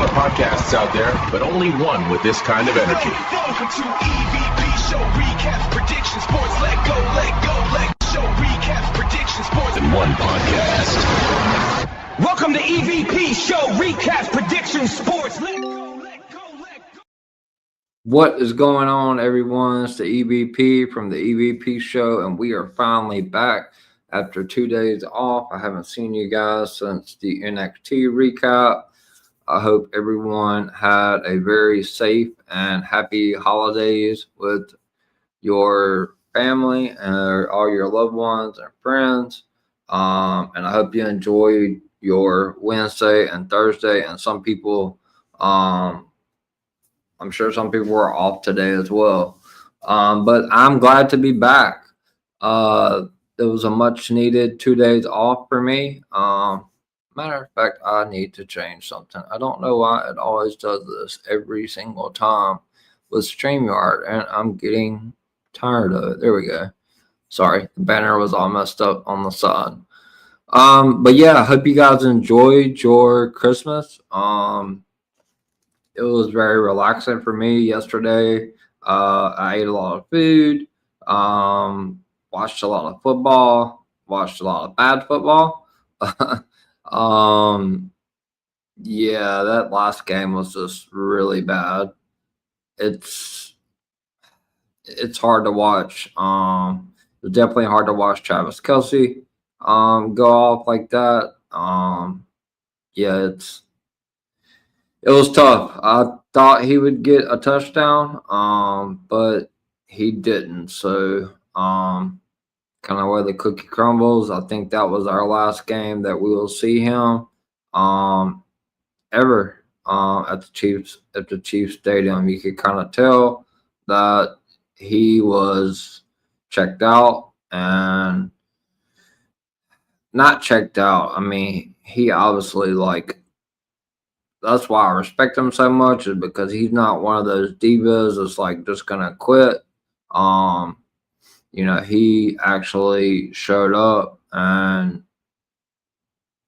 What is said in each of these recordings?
lot of podcasts out there, but only one with this kind of energy. Welcome to EVP Show Recaps, Predictions, Sports, Let Go, Show Recaps, Predictions, Sports. In one podcast. Welcome to EVP Show Recaps, Predictions, Sports, Let Go. What is going on, everyone? It's the EVP from the EVP Show, and we are finally back after 2 days off. I haven't seen you guys since the NXT recap. I hope everyone had a very safe and happy holidays with your family and all your loved ones and friends. And I hope you enjoyed your Wednesday and Thursday. And some people, I'm sure some people were off today as well. But I'm glad to be back. It was a much needed 2 days off for me. Matter of fact, I need to change something. I don't know why it always does this every single time with StreamYard, and I'm getting tired of it. There we go. Sorry, the banner was all messed up on the side. But yeah, I hope you guys enjoyed your Christmas. It was very relaxing for me yesterday. I ate a lot of food, watched a lot of football, watched a lot of bad football. Yeah, that last game was just really bad. It's hard to watch. It's definitely hard to watch Travis Kelce go off like that. Yeah, it was tough. I thought he would get a touchdown, but he didn't. So, kind of where the cookie crumbles. I think that was our last game that we will see him ever at the Chiefs Stadium. You could kind of tell that he was checked out and not checked out. I mean, he obviously that's why I respect him so much, is because he's not one of those divas that's just gonna quit. He actually showed up, and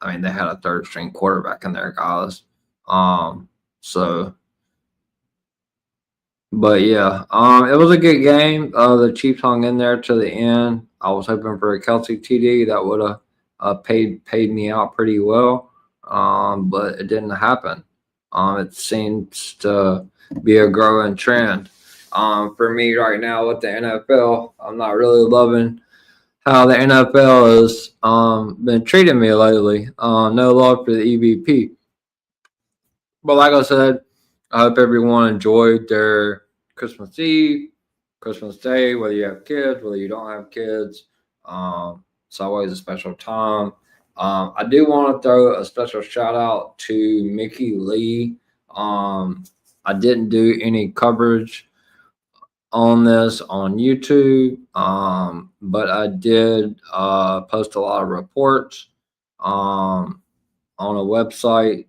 I mean, they had a third string quarterback in there, guys. But yeah, it was a good game. The Chiefs hung in there to the end. I was hoping for a Kelce TD that would have paid me out pretty well. But it didn't happen. It seems to be a growing trend. For me right now with the NFL, I'm not really loving how the NFL has been treating me lately. No love for the EVP. But like I said, I hope everyone enjoyed their Christmas Eve, Christmas Day, whether you have kids, whether you don't have kids. It's always a special time. I do want to throw a special shout out to Mickey Lee. I didn't do any coverage on this on YouTube, but I did post a lot of reports on a website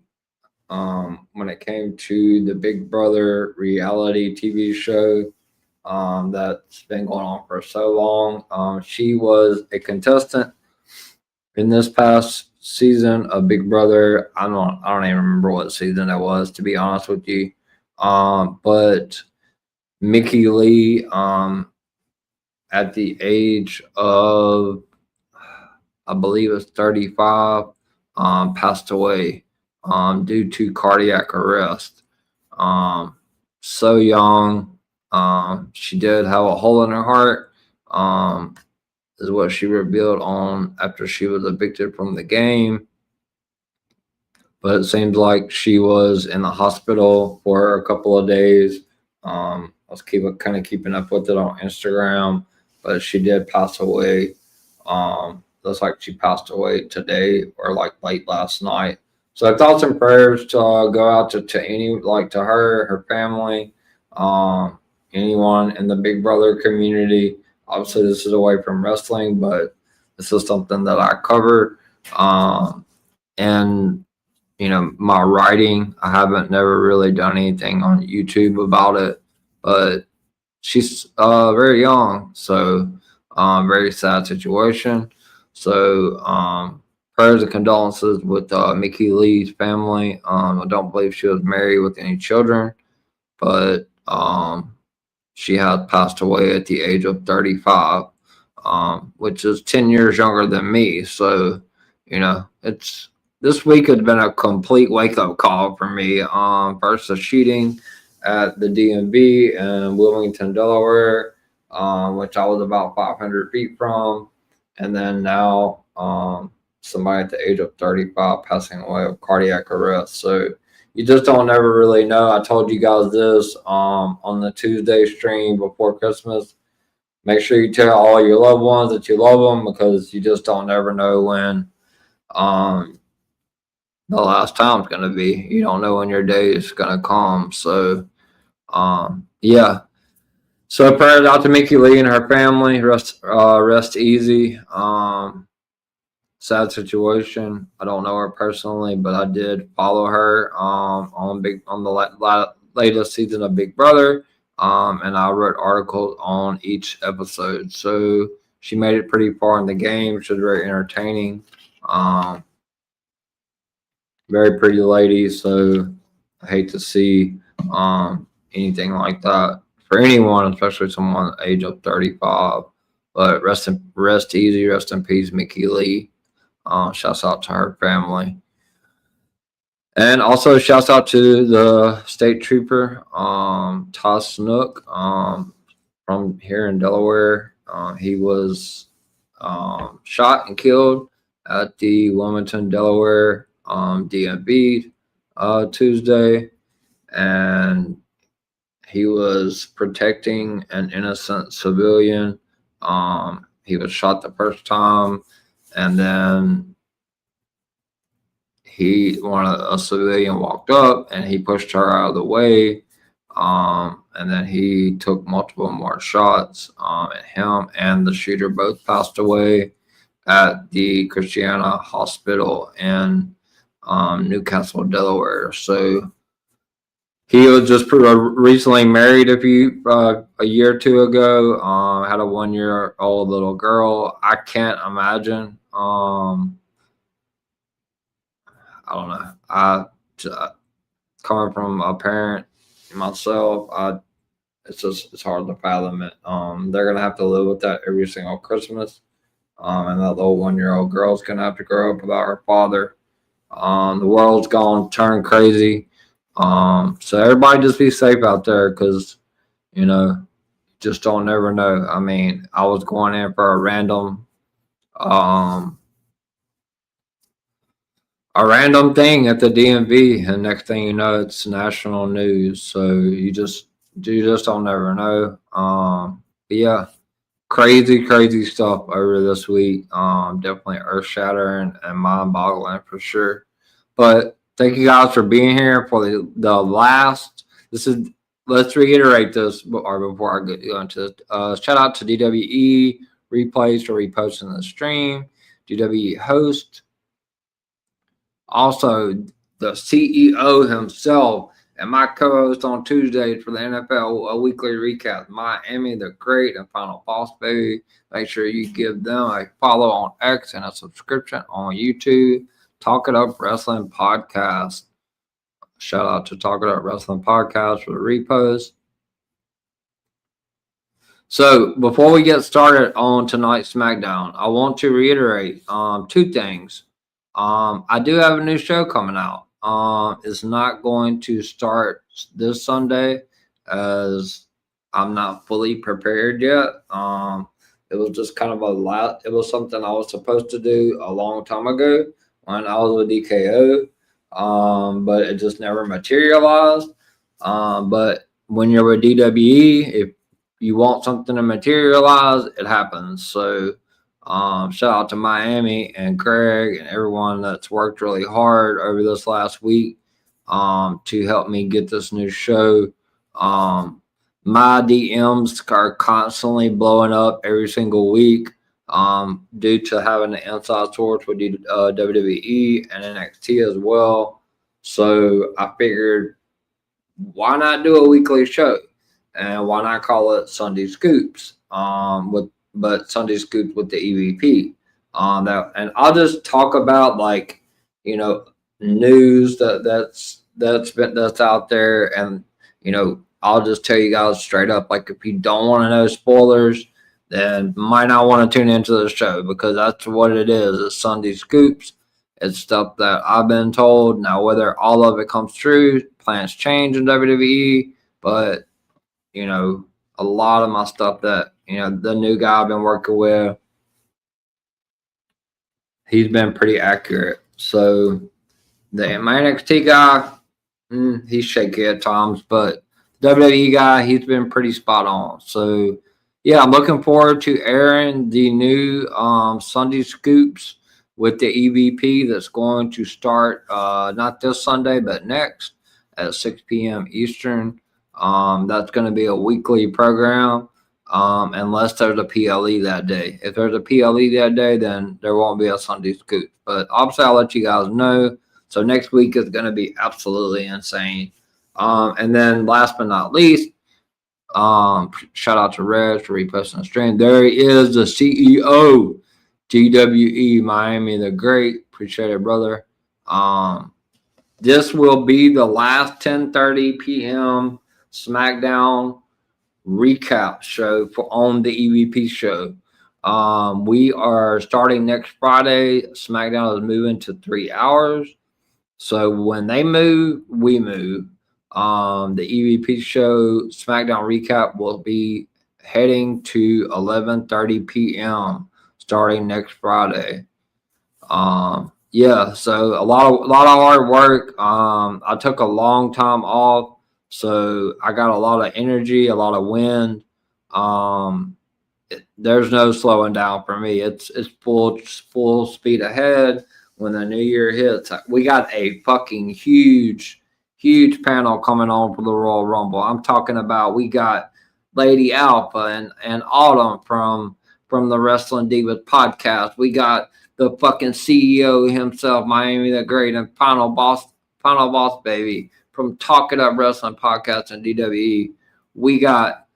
when it came to the Big Brother reality TV show that's been going on for so long. She was a contestant in this past season of Big Brother. I don't even remember what season it was, to be honest with you. But Mickey Lee, at the age of, I believe it's 35, passed away due to cardiac arrest. So young. She did have a hole in her heart. Is what she revealed on after she was evicted from the game. But it seems like she was in the hospital for a couple of days. I was kind of keeping up with it on Instagram, but she did pass away. Looks like she passed away today or late last night. So thoughts and prayers to go out to to her, her family, anyone in the Big Brother community. Obviously, this is away from wrestling, but this is something that I cover. And, my writing, I haven't never really done anything on YouTube about it, but she's very young. So, very sad situation. So, prayers and condolences with Mickey Lee's family. I don't believe she was married with any children, but she has passed away at the age of 35, which is 10 years younger than me. So, this week has been a complete wake-up call for me. First, a shooting at the DMV in Wilmington, Delaware, which I was about 500 feet from. And then now somebody at the age of 35 passing away of cardiac arrest. So you just don't ever really know. I told you guys this on the Tuesday stream before Christmas. Make sure you tell all your loved ones that you love them, because you just don't ever know when the last time's going to be. You don't know when your day is going to come. So, yeah. So prayers out to Mickey Lee and her family. Rest easy. Sad situation. I don't know her personally, but I did follow her on the latest season of Big Brother. And I wrote articles on each episode. So she made it pretty far in the game, which was very entertaining. Very pretty lady. So I hate to see anything like that for anyone, especially someone at the age of 35. But rest easy, rest in peace, Mickey Lee. Shouts out to her family. And also shouts out to the state trooper, Todd Snook, from here in Delaware. He was shot and killed at the Wilmington, Delaware DMV Tuesday. And he was protecting an innocent civilian. He was shot the first time, and then a civilian walked up and he pushed her out of the way. And then he took multiple more shots, and him and the shooter both passed away at the Christiana Hospital in Newcastle, Delaware. So he was just recently married a year or two ago. Had a 1-year-old little girl. I can't imagine. I don't know. Coming from a parent myself, it's hard to fathom it. They're gonna have to live with that every single Christmas. And that little 1-year-old girl's gonna have to grow up without her father. The world's gonna turn crazy. So everybody just be safe out there, because just don't ever know. I mean, I was going in for a random thing at the DMV, and next thing you know, it's national news. So you just don't ever know. But yeah, crazy stuff over this week. Definitely earth shattering and mind boggling for sure. But thank you guys for being here for the last. Let's reiterate this before I go into this. Shout out to DWE replays for reposting the stream. DWE host. Also, the CEO himself and my co-host on Tuesdays for the NFL, a weekly recap. Miami, the Great, and Final Boss Baby. Make sure you give them a follow on X and a subscription on YouTube. Talk It Up Wrestling Podcast. Shout out to Talk It Up Wrestling Podcast for the repost. So before we get started on tonight's SmackDown, I want to reiterate two things. I do have a new show coming out. It's not going to start this Sunday, as I'm not fully prepared yet. It was just kind of it was something I was supposed to do a long time ago when I was with DKO, but it just never materialized. But when you're with DWE, if you want something to materialize, it happens. So shout out to Miami and Craig and everyone that's worked really hard over this last week to help me get this new show. My DMs are constantly blowing up every single week due to having the inside source with WWE and NXT as well. So I figured, why not do a weekly show? And why not call it Sunday Scoops? But Sunday Scoops with the EVP. And I'll just talk about like, news that's out there, and I'll just tell you guys straight up, like if you don't want to know spoilers, then might not want to tune into the show, because that's what it is. It's Sunday scoops. It's stuff that I've been told. Now, whether all of it comes true, plans change in WWE, but a lot of my stuff that the new guy I've been working with, he's been pretty accurate. So my NXT guy, he's shaky at times, but WWE guy, he's been pretty spot on. So yeah, I'm looking forward to airing the new Sunday scoops with the EVP that's going to start not this Sunday but next at 6 p.m. Eastern. That's going to be a weekly program. Unless there's a PLE that day. If there's a PLE that day, then there won't be a Sunday scoop. But obviously, I'll let you guys know. So next week is going to be absolutely insane. And then last but not least, shout out to Reg for reposting the stream. There he is, the CEO, GWE Miami the Great. Appreciate it, brother. This will be the last 10:30 p.m. SmackDown recap show on the EVP show. We are starting next Friday. SmackDown is moving to 3 hours. So when they move, we move. The EVP show SmackDown recap will be heading to 11:30 p.m. starting next Friday. Yeah, so a lot of hard work. I took a long time off, so I got a lot of energy, a lot of wind. There's no slowing down for me. It's full speed ahead. When the new year hits, we got a fucking huge panel coming on for the Royal Rumble. I'm talking about, we got Lady Alpha and Autumn from the Wrestling Divas podcast. We got the fucking CEO himself, Miami the Great, and Final Boss baby from Talk It Up Wrestling podcast and DWE. We got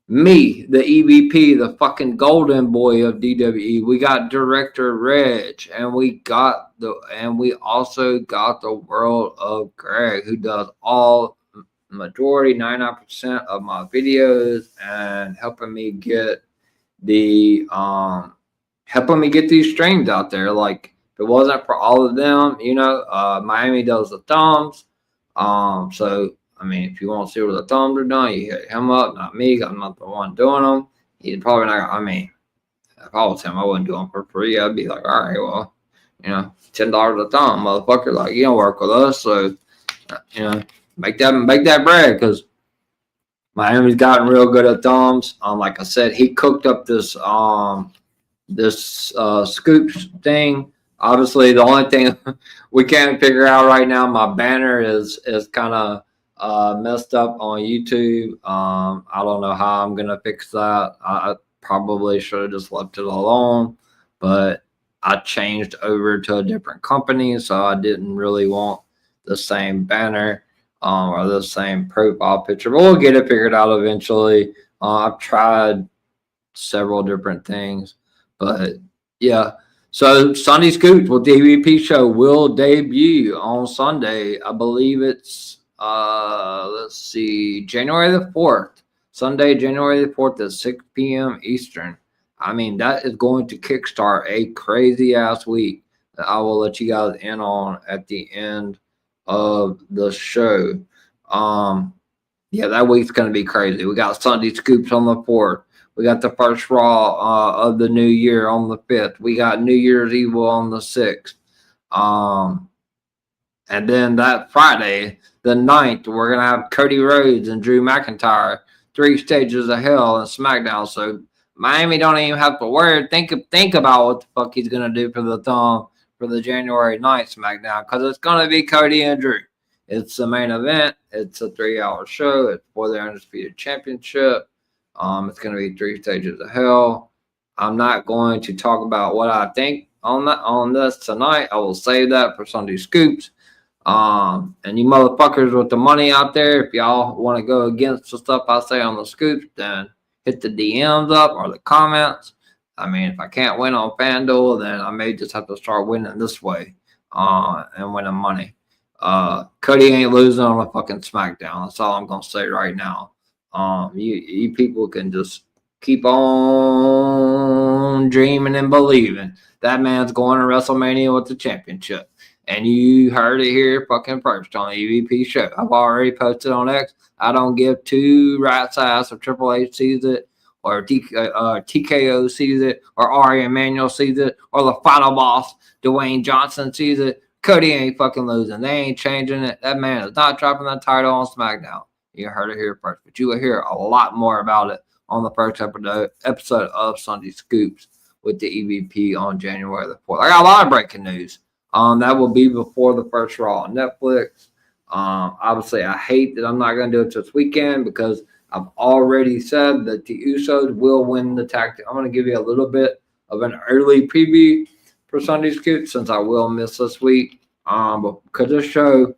me, the EVP, the fucking golden boy of DWE. We got Director Reg, and we also got the world of Greg, who does majority 99% of my videos and helping me get these streams out there. Like, if it wasn't for all of them, Miami does the thumbs. So I mean, if you want to see what the thumbs are done, you hit him up, not me. I'm not the one doing them. He's probably not. I mean, if I was him, I wouldn't do them for free. I'd be like, all right, well, $10 a thumb, motherfucker. Like, you don't work with us, so make that bread, because Miami's gotten real good at thumbs. Like I said, he cooked up this scoop thing. Obviously, the only thing we can't figure out right now, my banner is kind of messed up on YouTube. I don't know how I'm gonna fix that. I probably should have just left it alone, but I changed over to a different company, so I didn't really want the same banner or the same profile picture. But we'll get it figured out eventually. I've tried several different things, but yeah. So Sunday Scoops with the EVP show will debut on Sunday. I believe it's let's see, January the 4th. Sunday, January the 4th at 6 p.m. Eastern. I mean, that is going to kickstart a crazy ass week that I will let you guys in on at the end of the show. Yeah, that week's going to be crazy. We got Sunday Scoops on the 4th. We got the first Raw of the new year on the 5th. We got New Year's Evil on the 6th. And then that Friday, the 9th, we're going to have Cody Rhodes and Drew McIntyre, 3 stages of hell and SmackDown. So Miami don't even have to worry. Think about what the fuck he's going to do for the thumb for the January 9th SmackDown, because it's going to be Cody and Drew. It's the main event. It's a 3-hour show. It's for the Undisputed Championship. It's going to be 3 stages of hell. I'm not going to talk about what I think on this tonight. I will save that for Sunday Scoops. And you motherfuckers with the money out there, if y'all want to go against the stuff I say on the scoops, then hit the DMs up or the comments. I mean, if I can't win on FanDuel, then I may just have to start winning this way and winning money. Cody ain't losing on a fucking SmackDown. That's all I'm going to say right now. You people can just keep on dreaming and believing. That man's going to WrestleMania with the championship. And you heard it here fucking first on the EVP show. I've already posted on X. I don't give two rat's ass if Triple H sees it, or TKO sees it, or Ari Emanuel sees it, or the final boss, Dwayne Johnson, sees it. Cody ain't fucking losing. They ain't changing it. That man is not dropping the title on SmackDown. You heard it here first. But you will hear a lot more about it on the first episode of Sunday Scoops with the EVP on January the 4th. I got a lot of breaking news. That will be before the first Raw on Netflix. Obviously, I hate that I'm not going to do it this weekend because I've already said that the Usos will win the tag team. I'm going to give you a little bit of an early preview for Sunday Scoop since I will miss this week. But because this show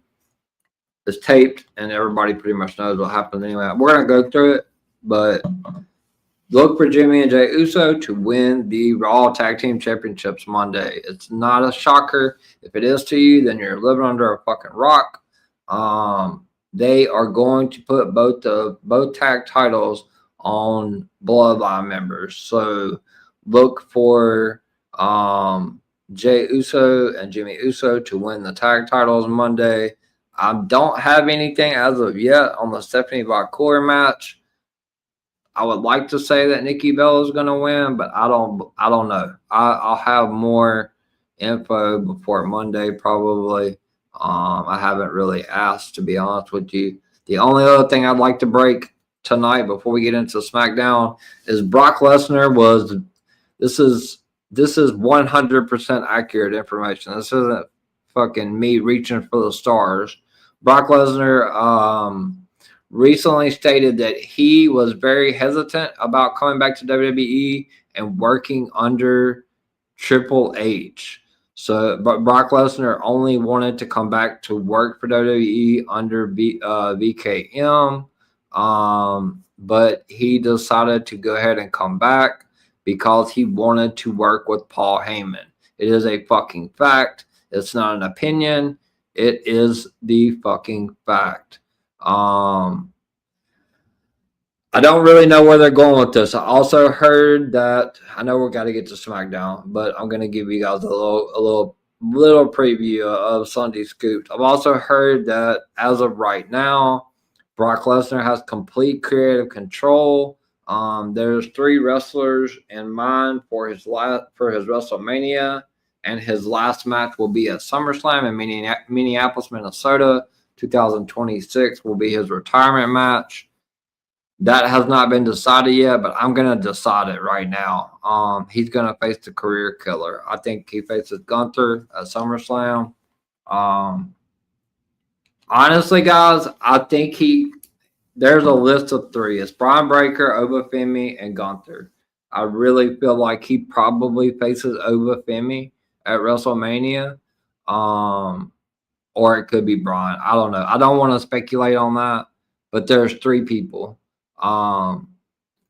is taped and everybody pretty much knows what happens anyway, we're going to go through it. But look for Jimmy and Jey Uso to win the Raw Tag Team Championships Monday. It's not a shocker. If it is to you, then you're living under a fucking rock. They are going to put both tag titles on Bloodline members. So look for Jey Uso and Jimmy Uso to win the tag titles Monday. I don't have anything as of yet on the Stephanie Valkyrie match. I would like to say that Nikki Bella is going to win, but I don't know. I'll have more info before Monday probably. I haven't really asked, to be honest with you. The only other thing I'd like to break tonight before we get into SmackDown is Brock Lesnar was. This is 100% accurate information. This isn't fucking me reaching for the stars. Brock Lesnar recently stated that he was very hesitant about coming back to WWE and working under Triple H. But Brock Lesnar only wanted to come back to work for WWE under VKM. But he decided to go ahead and come back because he wanted to work with Paul Heyman. It is a fucking fact. It's not an opinion. It is the fucking fact. I don't really know where they're going with this. I also heard that, I know we're got to get to SmackDown, but I'm going to give you guys a little preview of Sunday Scoops. I've also heard that as of right now, Brock Lesnar has complete creative control. There's 3 wrestlers in mind for his WrestleMania, and his last match will be at SummerSlam in Minneapolis, Minnesota. 2026 will be his retirement match. That has not been decided yet, but I'm going to decide it right now. He's going to face the career killer. I think he faces Gunther at SummerSlam. Honestly, guys, I think there's a list of 3. It's Braun Breaker, Obafemi, and Gunther. I really feel like he probably faces Obafemi at WrestleMania. Or it could be Braun. I don't know. I don't want to speculate on that, but there's 3 people.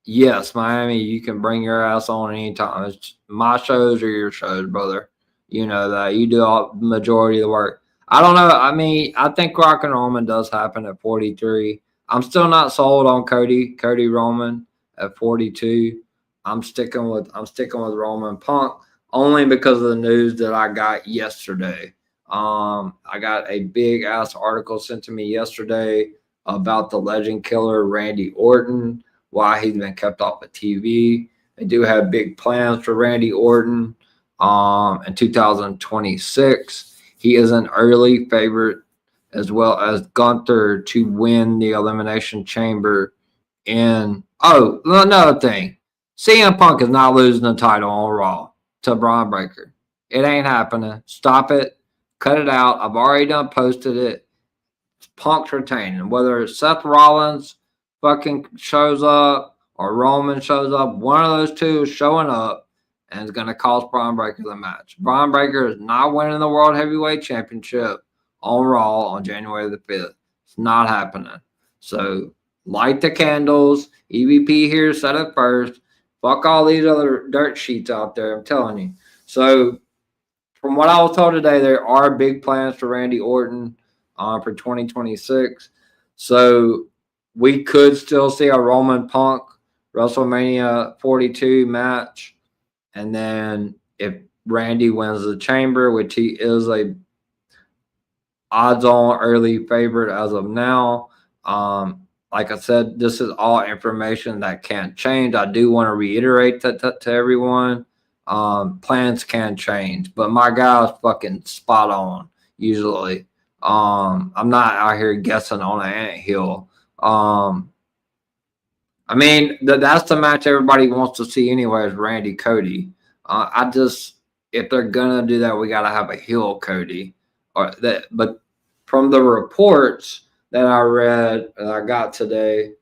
Yes, Miami, you can bring your ass on anytime. It's my shows or your shows, brother. You know that. You do the majority of the work. I don't know. I mean, I think Rock and Roman does happen at 43. I'm still not sold on Cody Roman at 42. I'm sticking with Roman Punk only because of the news that I got yesterday. I got a big ass article sent to me yesterday about the legend killer Randy Orton, why he's been kept off of TV. They do have big plans for Randy Orton in 2026. He is an early favorite, as well as Gunther, to win the Elimination Chamber. Another thing, CM Punk is not losing the title on Raw to Braun Breaker. It ain't happening. Stop it. Cut it out. I've already posted it. Punk's retaining. Whether it's Seth Rollins fucking shows up or Roman shows up, one of those 2 is showing up and is going to cost Braun Breaker the match. Braun Breaker is not winning the World Heavyweight Championship on Raw on January the 5th. It's not happening. So light the candles. EVP here said it first. Fuck all these other dirt sheets out there. I'm telling you. So, from what I was told today, there are big plans for Randy Orton for 2026. So, we could still see a Roman Punk WrestleMania 42 match. And then if Randy wins the Chamber, which he is a odds-on early favorite as of now, like I said, this is all information that can't change. I do want to reiterate that to everyone. Plans can change, but my guy's fucking spot on usually. I'm not out here guessing on an anthill. I mean, that's the match everybody wants to see anyway, is Randy Cody. If they're gonna do that, we gotta have a heel Cody, but from the reports that I read, that I got today,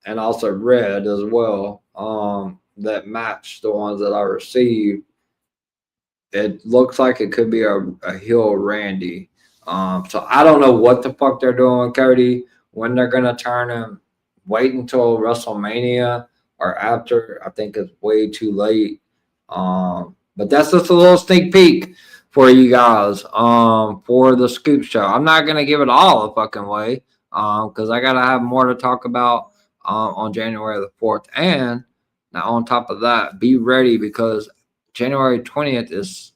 and also read as well, that match the ones that I received, it looks like it could be a heel Randy. So I don't know what the fuck they're doing with Cody, when they're gonna turn him. Wait until WrestleMania or after. I think it's way too late. But that's just a little sneak peek for you guys for the Scoop Show. I'm not gonna give it all the fucking way because I gotta have more to talk about on January the 4th. And now on top of that, be ready because January 20th is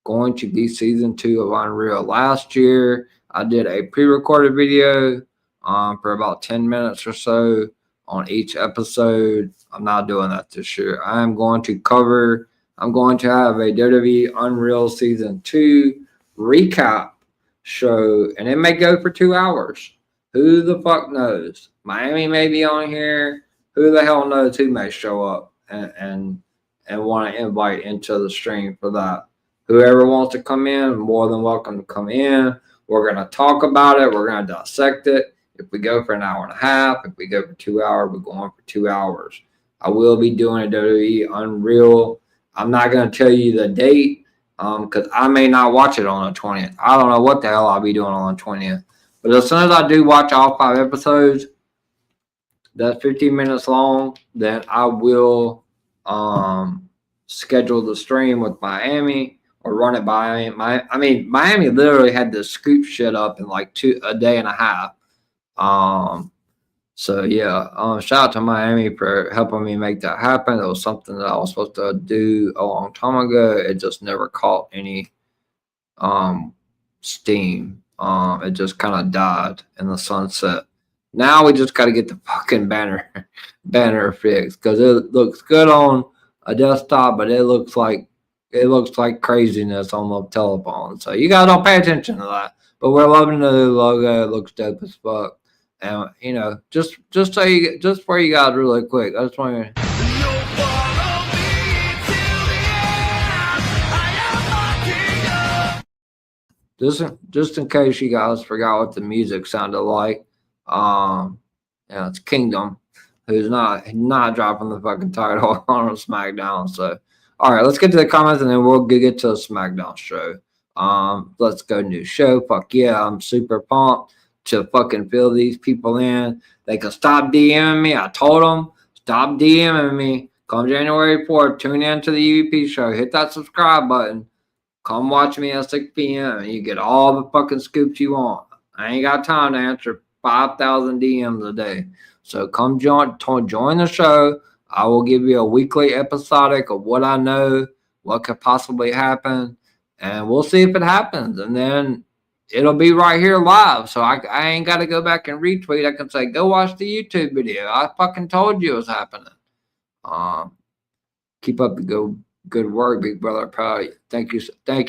going to be season 2 of Unreal. Last year, I did a pre-recorded video for about 10 minutes or so on each episode. I'm not doing that this year. I'm going to have a WWE Unreal Season 2 recap show, and it may go for 2 hours. Who the fuck knows? Miami may be on here. Who the hell knows who may show up and want to invite into the stream for that. Whoever wants to come in, more than welcome to come in. We're going to talk about it. We're going to dissect it. If we go for an hour and a half, if we go for 2 hours, we're going for 2 hours. I will be doing a WWE Unreal. I'm not going to tell you the date because I may not watch it on the 20th. I don't know what the hell I'll be doing on the 20th. But as soon as I do watch all 5 episodes, that's 15 minutes long, then I will schedule the stream with Miami or run it by Miami literally had the scoop shit up in like a day and a half. So yeah, shout out to Miami for helping me make that happen. It was something that I was supposed to do a long time ago. It just never caught any steam. It just kind of died in the sunset. Now we just got to get the fucking banner fixed because it looks good on a desktop, but it looks like craziness on the telephone. So you guys don't pay attention to that. But we're loving the new logo. It looks dope as fuck. And just for you guys really quick, I just want to. Just in case you guys forgot what the music sounded like, it's Kingdom, who's not dropping the fucking title on SmackDown. So, all right, let's get to the comments and then we'll get to the SmackDown show. Let's go new show. Fuck yeah, I'm super pumped to fucking fill these people in. They can stop DMing me. I told them, stop DMing me. Come January 4th, tune in to the UVP show. Hit that subscribe button. Come watch me at 6 p.m. and you get all the fucking scoops you want. I ain't got time to answer 5,000 DMs a day. So come join the show. I will give you a weekly episodic of what I know, what could possibly happen, and we'll see if it happens. And then it'll be right here live. So I ain't got to go back and retweet. I can say, go watch the YouTube video. I fucking told you it was happening. Keep up the good work, big brother. Proud of you. Thank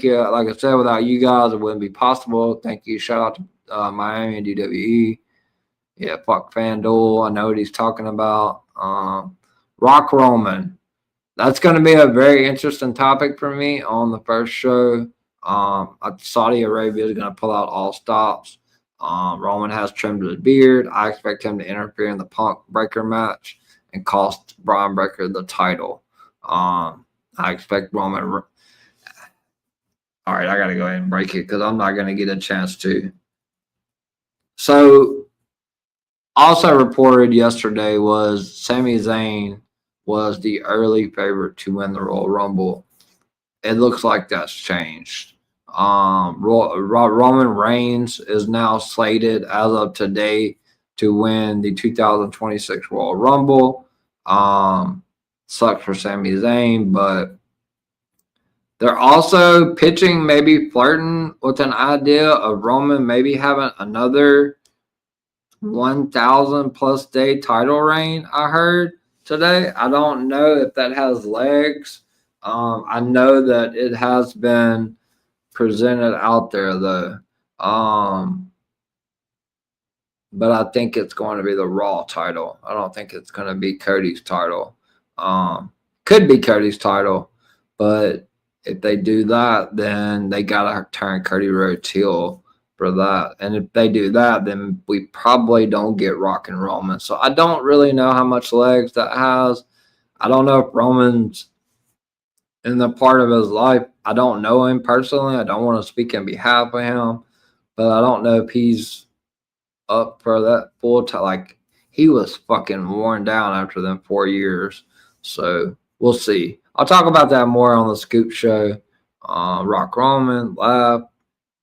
you. Like I said, without you guys, it wouldn't be possible. Thank you. Shout out to Miami and DWE. Yeah, fuck FanDuel. I know what he's talking about. Rock Roman. That's going to be a very interesting topic for me on the first show. Saudi Arabia is going to pull out all stops. Roman has trimmed his beard. I expect him to interfere in the Punk Breaker match and cost Braun Breaker the title. I expect Roman. All right, I got to go ahead and break it because I'm not going to get a chance to. So, also reported yesterday was Sami Zayn was the early favorite to win the Royal Rumble. It looks like that's changed. Roman Reigns is now slated as of today to win the 2026 Royal Rumble. Sucks for Sami Zayn, but they're also pitching, maybe flirting with an idea of Roman maybe having another 1,000 plus day title reign. I heard today. I don't know if that has legs. I know that it has been presented out there though. But I think it's going to be the Raw title. I don't think it's going to be Cody's title. Could be Cody's title, but if they do that, then they gotta turn Cody Rhodes heel for that. And if they do that, then we probably don't get Rock and Roman. So I don't really know how much legs that has. I don't know if Roman's in the part of his life. I don't know him personally. I don't want to speak on behalf of him, but I don't know if he's up for that full time. Like, he was fucking worn down after them 4 years. So we'll see. I'll talk about that more on the Scoop Show. Rock Roman, Live,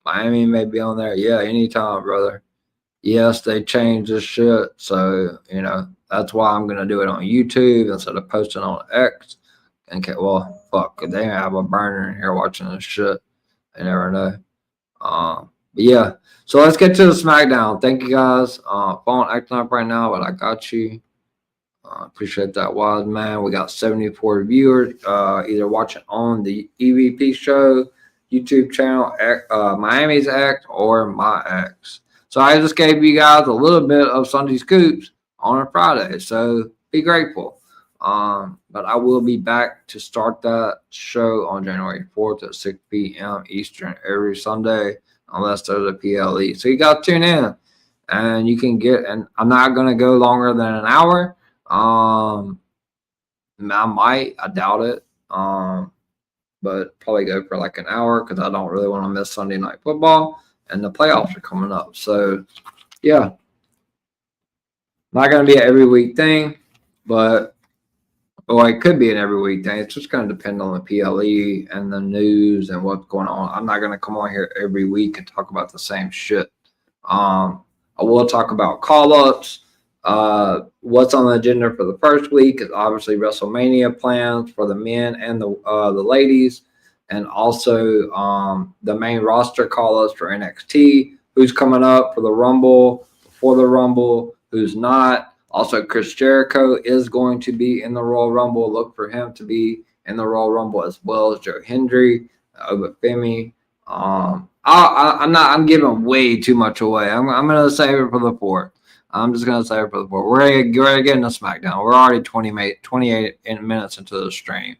Miami may be on there. Yeah, anytime, brother. Yes, they changed this shit. So, that's why I'm going to do it on YouTube instead of posting on X. Okay, well, fuck, they have a burner in here watching this shit. I never know. But yeah, so let's get to the SmackDown. Thank you guys. Phone acting up right now, but I got you. Appreciate that, Wild Man. We got 74 viewers either watching on the EVP show, YouTube channel, Miami's X, or my X. So I just gave you guys a little bit of Sunday Scoops on a Friday. So be grateful. But I will be back to start that show on January 4th at 6 p.m. Eastern every Sunday, unless there's a PLE. So you got to tune in, and you can get, and I'm not going to go longer than an hour. I doubt it. But probably go for like an hour because I don't really want to miss Sunday Night Football, and the playoffs are coming up. So, yeah, not going to be an every week thing, but it could be an every week thing. It's just going to depend on the PLE and the news and what's going on. I'm not going to come on here every week and talk about the same shit. I will talk about call-ups. What's on the agenda for the first week is obviously WrestleMania plans for the men and the ladies, and also the main roster call-ups for NXT. Who's coming up for the Rumble, before the Rumble, who's not. Also, Chris Jericho is going to be in the Royal Rumble. Look for him to be in the Royal Rumble, as well as Joe Hendry, Obafemi. I'm giving way too much away. I'm going to save it for the fourth. I'm just going to say it for the fourth. We're going to get into SmackDown. We're already 28 minutes into the stream.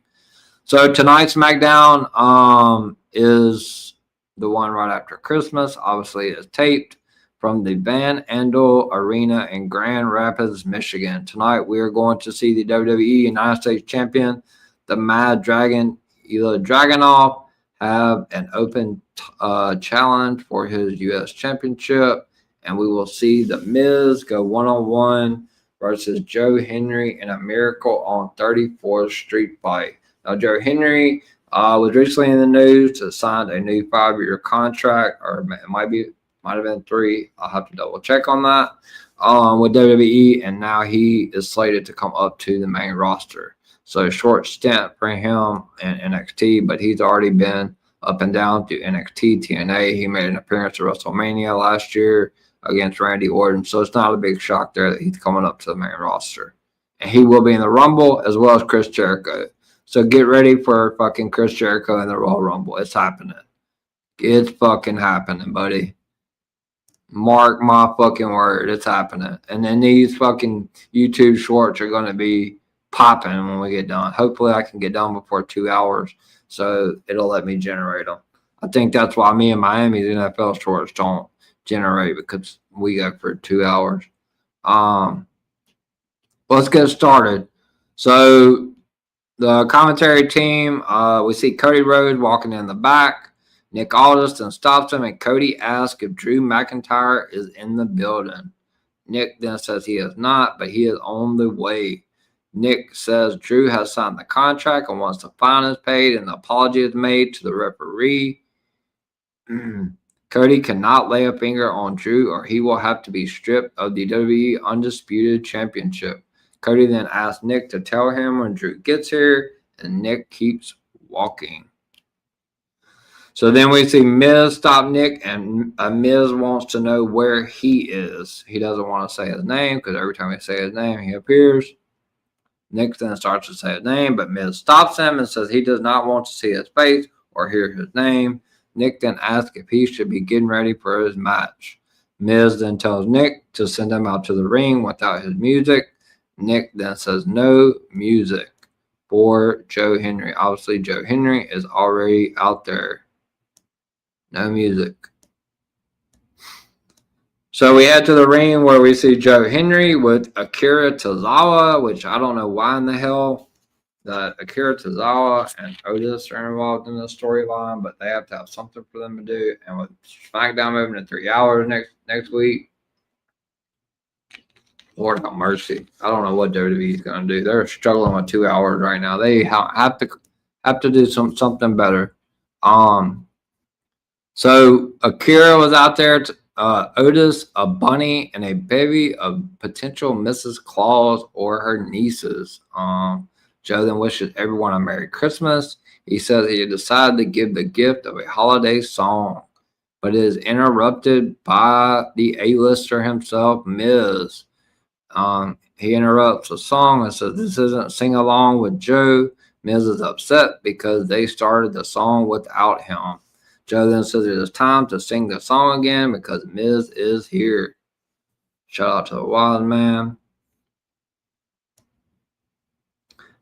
So tonight's SmackDown is the one right after Christmas. Obviously, it's taped from the Van Andel Arena in Grand Rapids, Michigan. Tonight, we are going to see the WWE United States Champion, the Mad Dragon, Ilya Dragunov, have an open challenge for his U.S. Championship. And we will see The Miz go one-on-one versus Joe Henry in a Miracle on 34th Street fight. Now, Joe Henry was recently in the news to sign a new 5-year contract, or it might have been 3. I'll have to double check on that with WWE, and now he is slated to come up to the main roster. So a short stint for him in NXT, but he's already been up and down through NXT, TNA. He made an appearance at WrestleMania last year against Randy Orton, so it's not a big shock there that he's coming up to the main roster. And he will be in the Rumble as well as Chris Jericho. So get ready for fucking Chris Jericho in the Royal Rumble. It's happening. It's fucking happening, buddy. Mark my fucking word. It's happening. And then these fucking YouTube shorts are going to be popping when we get done. Hopefully I can get done before 2 hours, so it'll let me generate them. I think that's why me and Miami's NFL shorts don't generate, because we go for 2 hours. Let's get started. So the commentary team, we see Cody Rhodes walking in the back. Nick Aldis then stops him, and Cody asks if Drew McIntyre is in the building. Nick then says he is not, but he is on the way. Nick says Drew has signed the contract and wants the fine is paid and the apology is made to the referee. Cody cannot lay a finger on Drew or he will have to be stripped of the WWE Undisputed Championship. Cody then asks Nick to tell him when Drew gets here, and Nick keeps walking. So then we see Miz stop Nick, and Miz wants to know where he is. He doesn't want to say his name because every time he says his name, he appears. Nick then starts to say his name, but Miz stops him and says he does not want to see his face or hear his name. Nick then asks if he should be getting ready for his match. Miz then tells Nick to send him out to the ring without his music. Nick then says no music for Joe Henry. Obviously, Joe Henry is already out there. No music. So we head to the ring where we see Joe Henry with Akira Tozawa, which I don't know why in the hell that Akira Tozawa and Otis are involved in the storyline, but they have to have something for them to do. And with SmackDown moving to 3 hours next week, Lord have mercy. I don't know what WWE is going to do. They're struggling with 2 hours right now. They have to do something better. So Akira was out there. Otis, a bunny, and a baby of potential Mrs. Claus or her nieces. Joe then wishes everyone a Merry Christmas. He says he decided to give the gift of a holiday song, but is interrupted by the A-lister himself, Miz. He interrupts the song and says this isn't sing along with Joe. Miz is upset because they started the song without him. Joe then says it is time to sing the song again because Miz is here. Shout out to the Wild Man.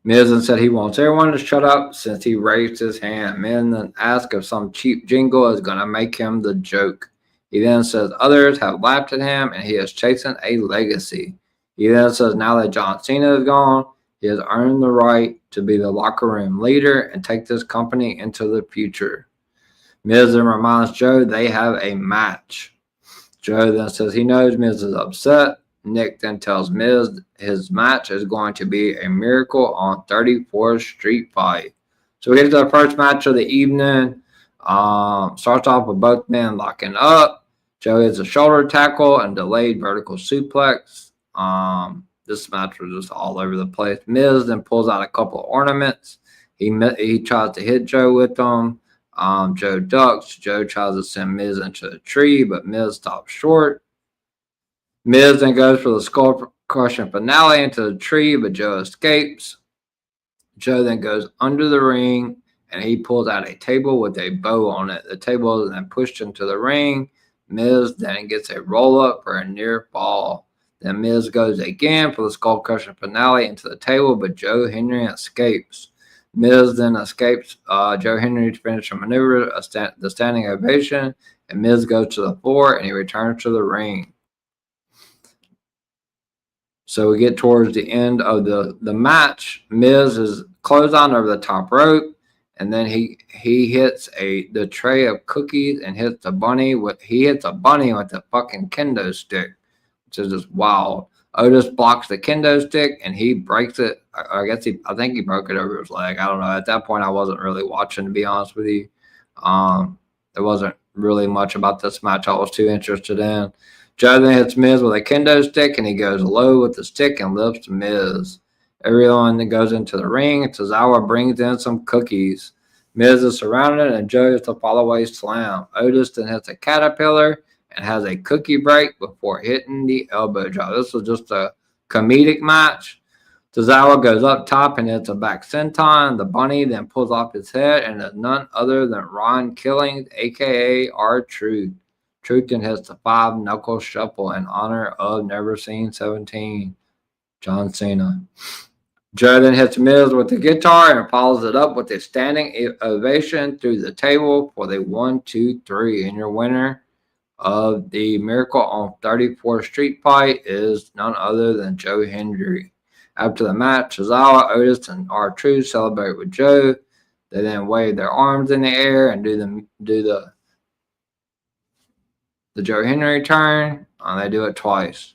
Miz then said he wants everyone to shut up since he raised his hand. Miz then asks if some cheap jingle is going to make him the joke. He then says others have laughed at him and he is chasing a legacy. He then says now that John Cena is gone, he has earned the right to be the locker room leader and take this company into the future. Miz then reminds Joe they have a match. Joe then says he knows Miz is upset. Nick then tells Miz his match is going to be a Miracle on 34th Street fight. So we get to the first match of the evening. Starts off with both men locking up. Joe hits a shoulder tackle and delayed vertical suplex. This match was just all over the place. Miz then pulls out a couple of ornaments. He tries to hit Joe with them. Joe ducks. Joe tries to send Miz into a tree, but Miz stops short. Miz then goes for the skull crushing finale into the tree, but Joe escapes. Joe then goes under the ring, and he pulls out a table with a bow on it. The table is then pushed into the ring. Miz then gets a roll-up for a near fall. Then Miz goes again for the skull crushing finale into the table, but Joe Henry escapes. Miz then escapes Joe Henry to finish a maneuver, the standing ovation, and Miz goes to the floor and he returns to the ring. So we get towards the end of the match. Miz is clotheslined over the top rope, and then he hits the tray of cookies and hits a bunny with the fucking kendo stick, which is just wild. Otis blocks the kendo stick and he breaks it. I think he broke it over his leg. I don't know. At that point, I wasn't really watching, to be honest with you. There wasn't really much about this match I was too interested in. Joe then hits Miz with a kendo stick and he goes low with the stick and lifts Miz. Everyone then goes into the ring. Tozawa brings in some cookies. Miz is surrounded and Joe hits a follow-away slam. Otis then hits a caterpillar and has a cookie break before hitting the elbow drop. This was just a comedic match. Tozawa goes up top and hits a back senton. The bunny then pulls off his head and is none other than Ron Killings, a.k.a. R-Truth. Truth then hits the 5-knuckle shuffle in honor of Never Seen 17, John Cena. Joe then hits Miz with the guitar and follows it up with a standing ovation through the table for the 1, 2, 3. And your winner of the Miracle on 34th Street fight is none other than Joe Hendry. After the match, Tozawa, Otis, and R-Truth celebrate with Joe. They then wave their arms in the air and do the Joe Henry turn. They do it twice.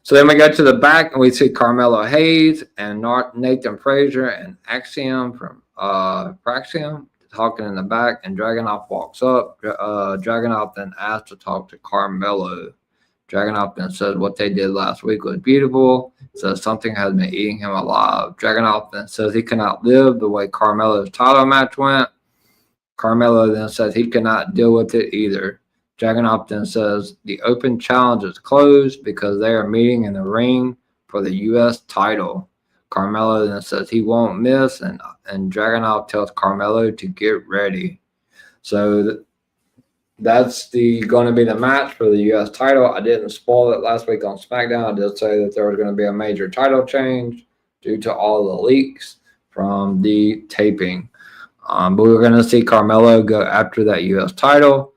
So then we go to the back and we see Carmelo Hayes and Nathan Frazier and Axiom from Praxium talking in the back, and Dragunov walks up. Dragunov then asks to talk to Carmelo. Dragunov then says what they did last week was beautiful. Says something has been eating him alive. Dragunov then says he cannot live the way Carmelo's title match went. Carmelo then says he cannot deal with it either. Dragunov then says the open challenge is closed because they are meeting in the ring for the U.S. title. Carmelo then says he won't miss, and Dragunov tells Carmelo to get ready. So that's going to be the match for the U.S. title. I didn't spoil it last week on SmackDown. I did say that there was going to be a major title change due to all the leaks from the taping. But we're going to see Carmelo go after that U.S. title.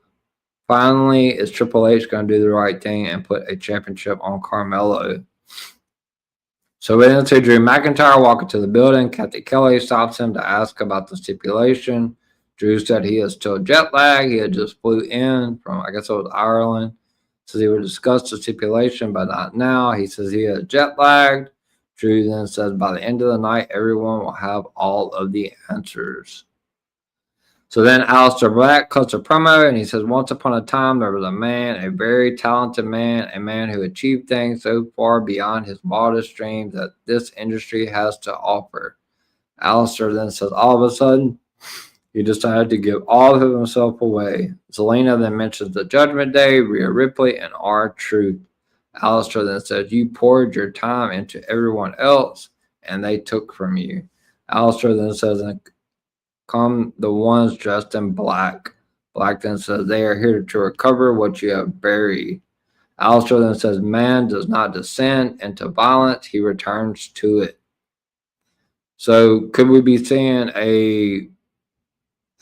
Finally, is Triple H going to do the right thing and put a championship on Carmelo? So we then see Drew McIntyre walk into the building. Kathy Kelly stops him to ask about the stipulation. Drew said he is still jet lagged. He had just flew in from, I guess it was Ireland. Says he would discuss the stipulation, but not now. He says he is jet lagged. Drew then says by the end of the night, everyone will have all of the answers. So then Aleister Black cuts a promo, and he says, once upon a time, there was a man, a very talented man, a man who achieved things so far beyond his wildest dreams that this industry has to offer. Aleister then says, all of a sudden, he decided to give all of himself away. Zelina then mentions the Judgment Day, Rhea Ripley, and R-Truth. Aleister then says, you poured your time into everyone else, and they took from you. Aleister then says, come the ones dressed in black. Black then says, they are here to recover what you have buried. Aleister then says, man does not descend into violence, he returns to it. So could we be seeing a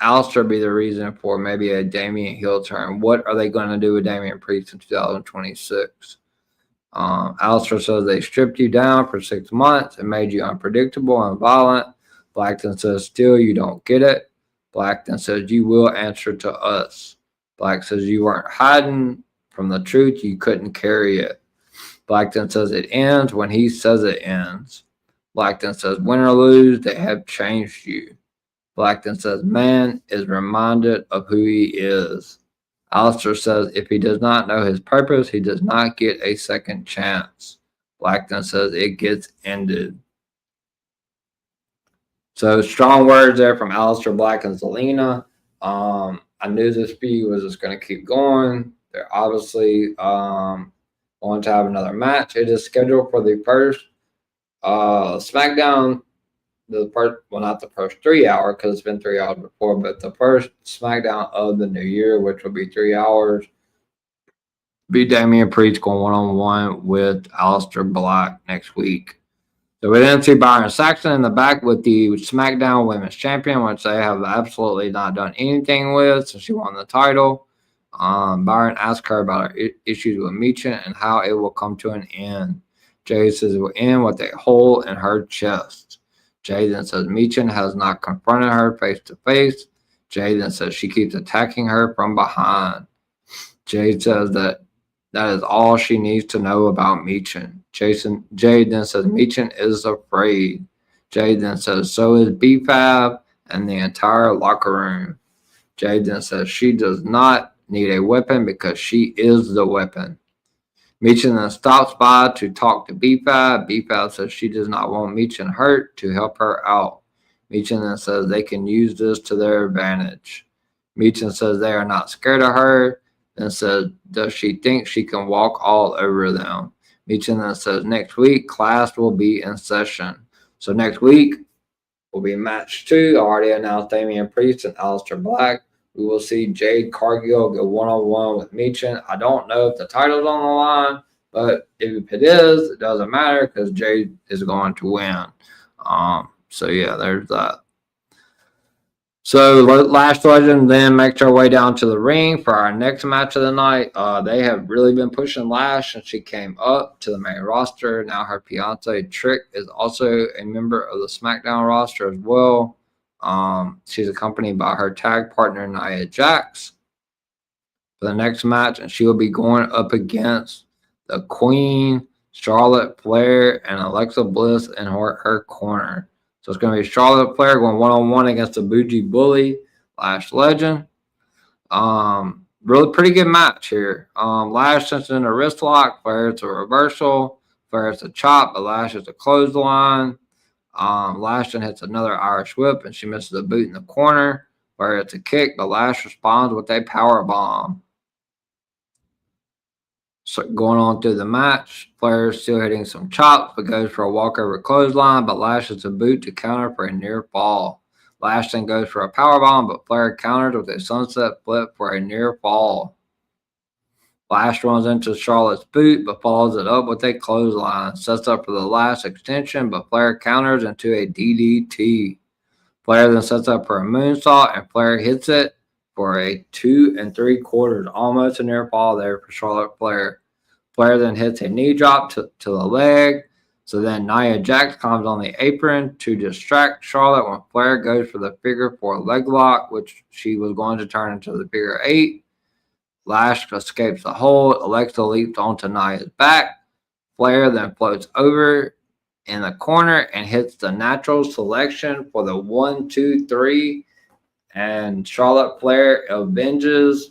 Aleister be the reason for maybe a Damian heel turn? What are they going to do with Damian Priest in 2026? Aleister says they stripped you down for 6 months and made you unpredictable and violent. Blackton says, still, you don't get it. Blackton says, you will answer to us. Black says, you weren't hiding from the truth. You couldn't carry it. Blackton says, it ends when he says it ends. Blackton says, win or lose, they have changed you. Blackton says, man is reminded of who he is. Aleister says, if he does not know his purpose, he does not get a second chance. Blackton says, it gets ended. So strong words there from Aleister Black and Zelina. I knew this feud was just going to keep going. They're obviously going to have another match. It is scheduled for the first SmackDown. Not the first 3 hour because it's been 3 hours before, but the first SmackDown of the new year, which will be 3 hours. Be Damian Priest going one-on-one with Aleister Black next week. So we then see Byron Saxton in the back with the SmackDown Women's Champion, which they have absolutely not done anything with since she won the title. Byron asked her about her issues with Michin and how it will come to an end. Jay says it will end with a hole in her chest. Jay then says Michin has not confronted her face to face. Jay then says she keeps attacking her from behind. Jay says that is all she needs to know about Michin. Jay then says Michin is afraid. Jay then says so is B-Fab and the entire locker room. Jay then says she does not need a weapon because she is the weapon. Michin then stops by to talk to B-Fab. B-Fab says she does not want Michin hurt to help her out. Michin then says they can use this to their advantage. Michin says they are not scared of her. Then says, does she think she can walk all over them? Michin then says, next week, class will be in session. So next week will be match 2. I already announced Damian Priest and Aleister Black. We will see Jade Cargill go one-on-one with Michin. I don't know if the title's on the line, but if it is, it doesn't matter because Jade is going to win. So yeah, there's that. So Lash Legend then makes her way down to the ring for our next match of the night. They have really been pushing Lash since she came up to the main roster. Now her fiance Trick is also a member of the SmackDown roster as well. She's accompanied by her tag partner Nia Jax for the next match, and she will be going up against the Queen, Charlotte Flair and Alexa Bliss in her corner. So it's going to be Charlotte Flair going one-on-one against the Bougie Bully, Lash Legend. Really pretty good match here. Lash sends in a wrist lock. Flair it's a reversal. Flair it's a chop, but Lash is a clothesline. Lash then hits another Irish whip, and she misses a boot in the corner. Flair it's a kick, but Lash responds with a power bomb. So going on through the match, Flair is still hitting some chops, but goes for a walkover clothesline, but Lash hits a boot to counter for a near fall. Lash then goes for a powerbomb, but Flair counters with a sunset flip for a near fall. Lash runs into Charlotte's boot, but follows it up with a clothesline. Sets up for the last extension, but Flair counters into a DDT. Flair then sets up for a moonsault, and Flair hits it for a 2 3/4, almost a near fall there for Charlotte Flair. Flair then hits a knee drop to the leg. So then Nia Jax comes on the apron to distract Charlotte when Flair goes for the figure 4 leg lock, which she was going to turn into the figure 8. Lash escapes the hold. Alexa leaps onto Nia's back. Flair then floats over in the corner and hits the natural selection for the 1, 2, 3. And Charlotte Flair avenges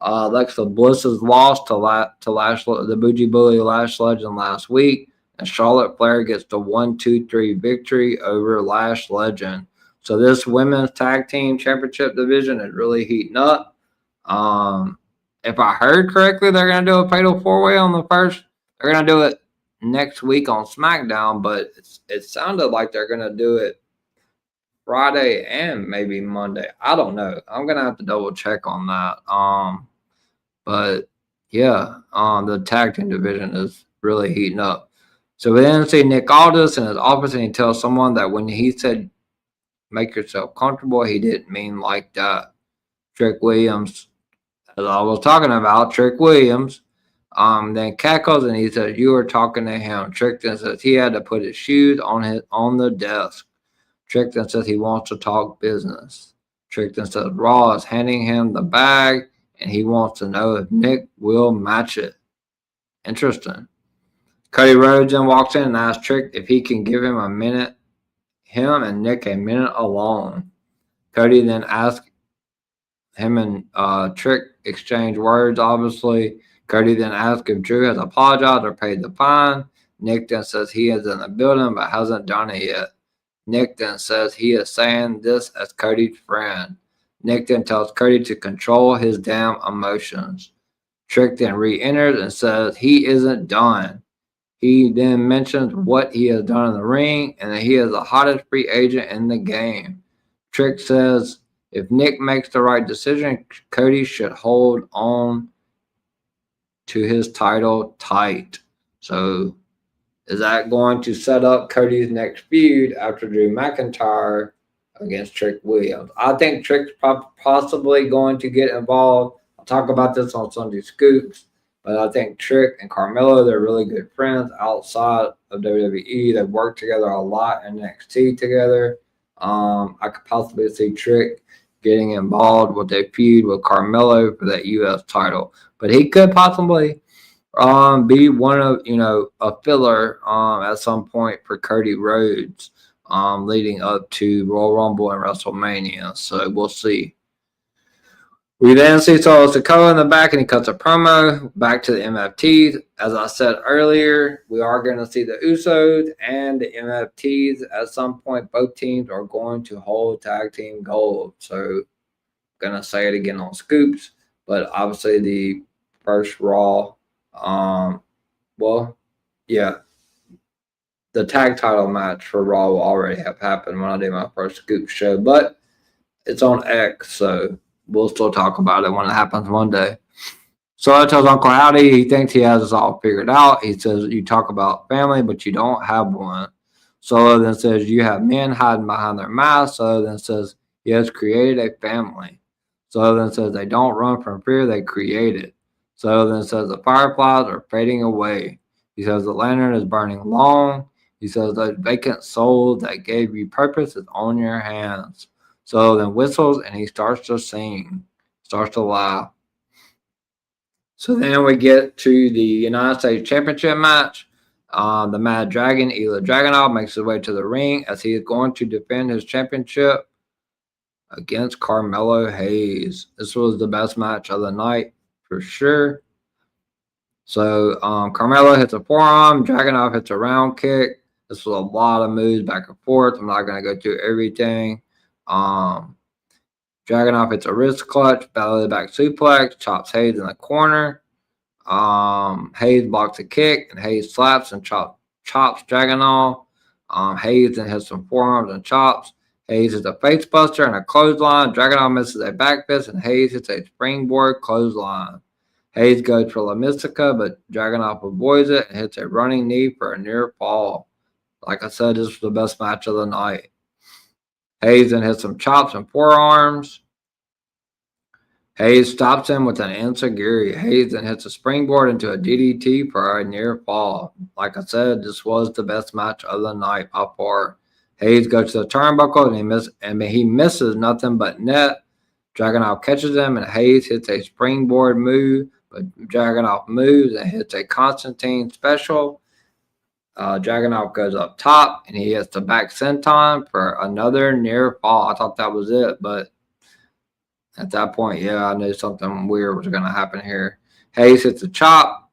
Alexa Bliss's loss to Lash, the Bougie Bully Lash Legend last week. And Charlotte Flair gets the 1, 2, 3 victory over Lash Legend. So this women's tag team championship division is really heating up. If I heard correctly, they're going to do a fatal 4-way on the first. They're going to do it next week on SmackDown, but it sounded like they're going to do it Friday and maybe Monday. I don't know. I'm going to have to double check on that. But yeah, the tag team division is really heating up. So we then see Nick Aldis in his office, and he tells someone that when he said make yourself comfortable, he didn't mean like that. Trick Williams, as I was talking about, Trick Williams, then cackles, and he says, you were talking to him. Trick then says he had to put his shoes on the desk. Trick then says he wants to talk business. Trick then says Raw is handing him the bag, and he wants to know if Nick will match it. Interesting. Cody Rhodes then walks in and asks Trick if he can give him and Nick a minute alone. Cody then asks him and Trick exchange words, obviously. Cody then asks if Drew has apologized or paid the fine. Nick then says he is in the building but hasn't done it yet. Nick then says he is saying this as Cody's friend. Nick then tells Cody to control his damn emotions. Trick then re-enters and says he isn't done. He then mentions what he has done in the ring and that he is the hottest free agent in the game. Trick says if Nick makes the right decision, Cody should hold on to his title tight. So is that going to set up Cody's next feud after Drew McIntyre against Trick Williams? I think Trick's possibly going to get involved. I'll talk about this on Sunday Scoops. But I think Trick and Carmelo, they're really good friends outside of WWE. They've worked together a lot in NXT together. I could possibly see Trick getting involved with a feud with Carmelo for that U.S. title. But he could possibly be one of, a filler at some point for Cody Rhodes leading up to Royal Rumble and WrestleMania. So we'll see. We then see Solo Sikoa in the back, and he cuts a promo back to the MFTs. As I said earlier, we are going to see the Usos and the MFTs at some point. Both teams are going to hold tag team gold. So I'm going to say it again on Scoops, but obviously the first Raw, the tag title match for Raw will already have happened when I do my first Scoop show, but it's on X, so we'll still talk about it when it happens Monday. So I tells Uncle Howdy he thinks he has this all figured out. He says, you talk about family, but you don't have one. Solo then says, you have men hiding behind their masks. Solo then says, he has created a family. Solo then says, they don't run from fear, they create it. Solo then says, the fireflies are fading away. He says, the lantern is burning long. He says, the vacant soul that gave you purpose is on your hands. So then whistles and he starts to sing, starts to laugh. So then we get to the United States Championship match. The Mad Dragon, Ilya Dragunov, makes his way to the ring as he is going to defend his championship against Carmelo Hayes. This was the best match of the night for sure. So Carmelo hits a forearm, Dragunov hits a round kick. This was a lot of moves back and forth. I'm not going to go through everything. Dragunov hits a wrist clutch, belly back suplex, chops Hayes in the corner. Hayes blocks a kick, and Hayes slaps and chops Dragunov. Hayes then hits some forearms and chops. Hayes hits a face buster and a clothesline. Dragunov misses a back fist, and Hayes hits a springboard clothesline. Hayes goes for La Mystica, but Dragunov avoids it and hits a running knee for a near fall. Like I said, this was the best match of the night. Hayes then hits some chops and forearms. Hayes stops him with an enziguri. Hayes then hits a springboard into a DDT for a near fall. Like I said, this was the best match of the night by far. Hayes goes to the turnbuckle and he misses nothing but net. Dragunov catches him and Hayes hits a springboard move, but Dragunov moves and hits a Constantine special. Dragunov goes up top and he hits the back senton for another near fall. I thought that was it, but at that point, yeah, I knew something weird was going to happen here. Hayes hits a chop.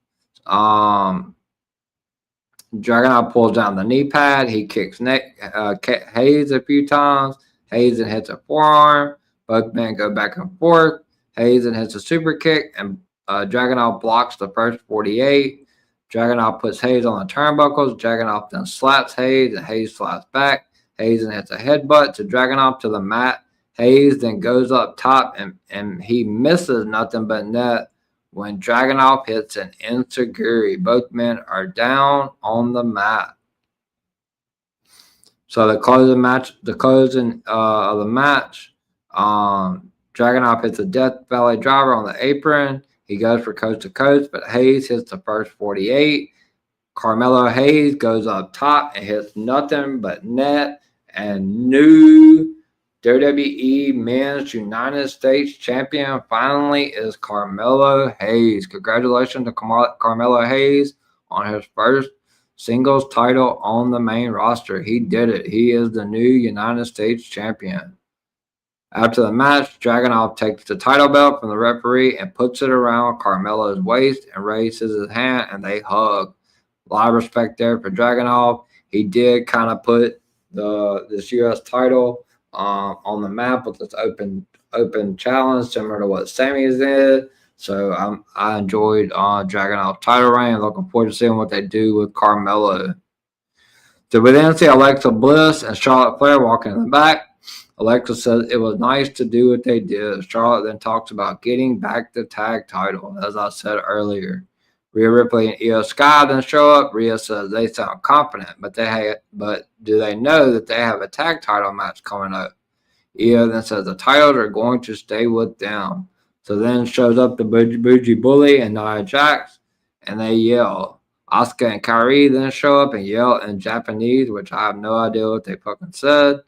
Dragunov pulls down the knee pad. He kicks Hayes a few times. Hayes then hits a forearm. Both men go back and forth. Hayes then hits a super kick, and Dragunov blocks the first 48. Dragunov puts Hayes on the turnbuckles. Dragunov then slaps Hayes, and Hayes slaps back. Hayes then hits a headbutt to Dragunov to the mat. Hayes then goes up top, and he misses nothing but net when Dragunov hits an enziguri. Both men are down on the mat. So the closing of the match, Dragunov hits a death valley driver on the apron. He goes for coast to coast, but Hayes hits the first 48. Carmelo Hayes goes up top and hits nothing but net, and new WWE Men's United States Champion finally is Carmelo Hayes. Congratulations to Carmelo Hayes on his first singles title on the main roster. He did it. He is the new United States Champion. After the match, Dragunov takes the title belt from the referee and puts it around Carmelo's waist and raises his hand, and they hug. A lot of respect there for Dragunov. He did kind of put this U.S. title on the map with this open challenge, similar to what Sammy's did. So I enjoyed Dragunov's title reign and looking forward to seeing what they do with Carmelo. So we then see Alexa Bliss and Charlotte Flair walking in the back. Alexa says it was nice to do what they did. Charlotte then talks about getting back the tag title, as I said earlier. Rhea Ripley and Io Sky then show up. Rhea says they sound confident, but do they know that they have a tag title match coming up? Io then says the titles are going to stay with them. So then shows up the Bougie Bully and Nia Jax, and they yell. Asuka and Kairi then show up and yell in Japanese, which I have no idea what they fucking said.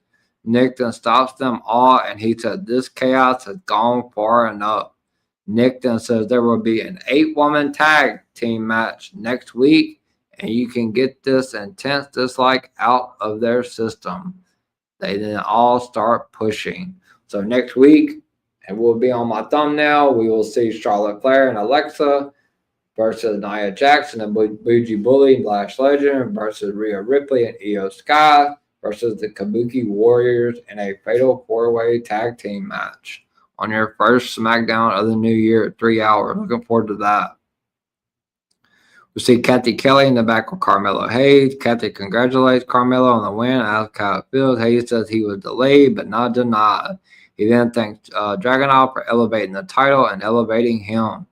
Nick then stops them all, and he said this chaos has gone far enough. Nick then says there will be an 8-woman tag team match next week, and you can get this intense dislike out of their system. They then all start pushing. So next week, and will be on my thumbnail, we will see Charlotte Flair and Alexa versus Nia Jax and Bougie Bully and Lash Legend versus Rhea Ripley and Io Sky versus the Kabuki Warriors in a fatal 4-way tag team match on your first SmackDown of the new year at 3 hours. Looking forward to that. We see Kathy Kelly in the back with Carmelo Hayes. Kathy congratulates Carmelo on the win, asks how it feels. Hayes says he was delayed but not denied. He then thanks Dragunov for elevating the title and elevating him.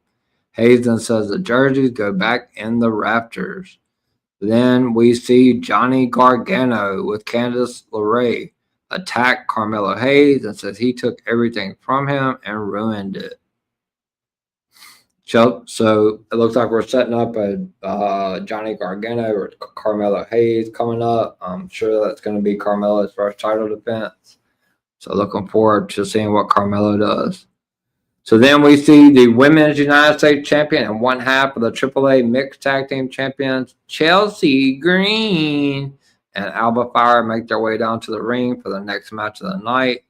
Hayes then says the jerseys go back in the rafters. Then we see Johnny Gargano with Candice LeRae attack Carmelo Hayes and says he took everything from him and ruined it. So it looks like we're setting up a Johnny Gargano or Carmelo Hayes coming up. I'm sure that's going to be Carmelo's first title defense. So looking forward to seeing what Carmelo does. So then we see the Women's United States Champion and one half of the AAA Mixed Tag Team Champions, Chelsea Green and Alba Fire, make their way down to the ring for the next match of the night.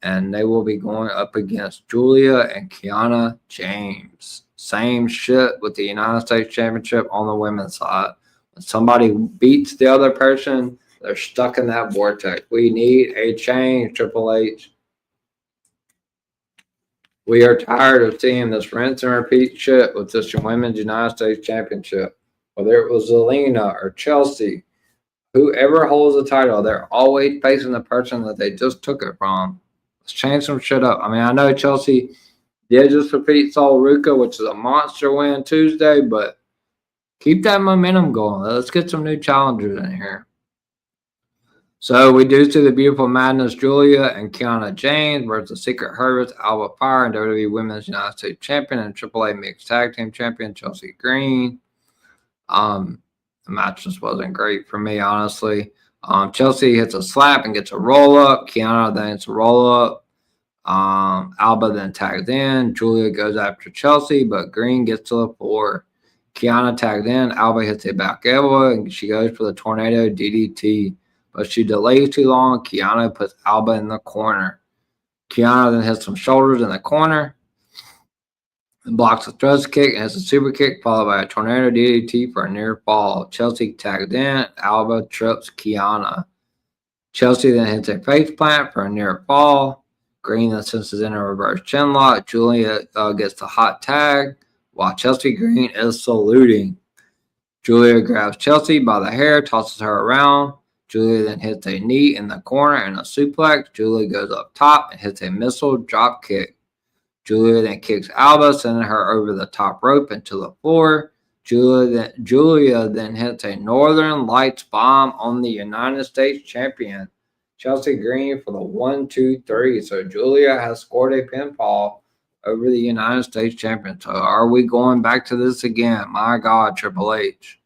And they will be going up against Julia and Kiana James. Same shit with the United States Championship on the women's side. When somebody beats the other person, they're stuck in that vortex. We need a change, Triple H. We are tired of seeing this rinse and repeat shit with this Women's United States Championship. Whether it was Zelina or Chelsea, whoever holds the title, they're always facing the person that they just took it from. Let's change some shit up. I mean, I know Chelsea did just defeat Sol Ruca, which is a monster win Tuesday, but keep that momentum going. Let's get some new challengers in here. So we do see the Beautiful Madness, Julia and Kiana James versus Secret Herberts, Alba Fire, and WWE Women's United States Champion and AAA Mixed Tag Team Champion, Chelsea Green. The match just wasn't great for me, honestly. Chelsea hits a slap and gets a roll-up. Kiana then hits a roll-up. Alba then tags in. Julia goes after Chelsea, but Green gets to the floor. Kiana tags in. Alba hits a back elbow, and she goes for the Tornado DDT. But she delays too long. Kiana puts Alba in the corner. Kiana then hits some shoulders in the corner and blocks a thrust kick and hits a super kick, followed by a tornado DDT for a near fall. Chelsea tagged in. Alba trips Kiana. Chelsea then hits a face plant for a near fall. Green then senses in a reverse chin lock. Julia gets the hot tag while Chelsea Green is saluting. Julia grabs Chelsea by the hair, tosses her around. Julia then hits a knee in the corner and a suplex. Julia goes up top and hits a missile drop kick. Julia then kicks Alba, sending her over the top rope into the floor. Julia then hits a Northern Lights bomb on the United States Champion, Chelsea Green, for the 1-2-3. So Julia has scored a pinfall over the United States Champion. So are we going back to this again? My God, Triple H.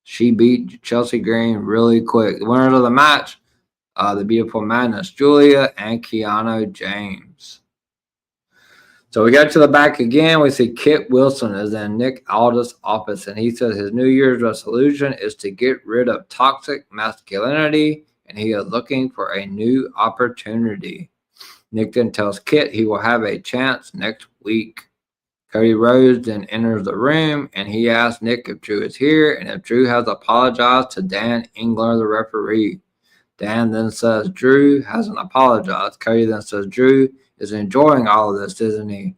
She beat Chelsea Green really quick. The winners of the match, the Beautiful Madness, Julia and Kiana James. So we go to the back again. We see Kit Wilson is in Nick Aldis' office, and he says his New Year's resolution is to get rid of toxic masculinity, and he is looking for a new opportunity. Nick then tells Kit he will have a chance next week. Cody Rhodes then enters the room, and he asks Nick if Drew is here and if Drew has apologized to Dan Engler, the referee. Dan then says Drew hasn't apologized. Cody then says Drew is enjoying all of this, isn't he?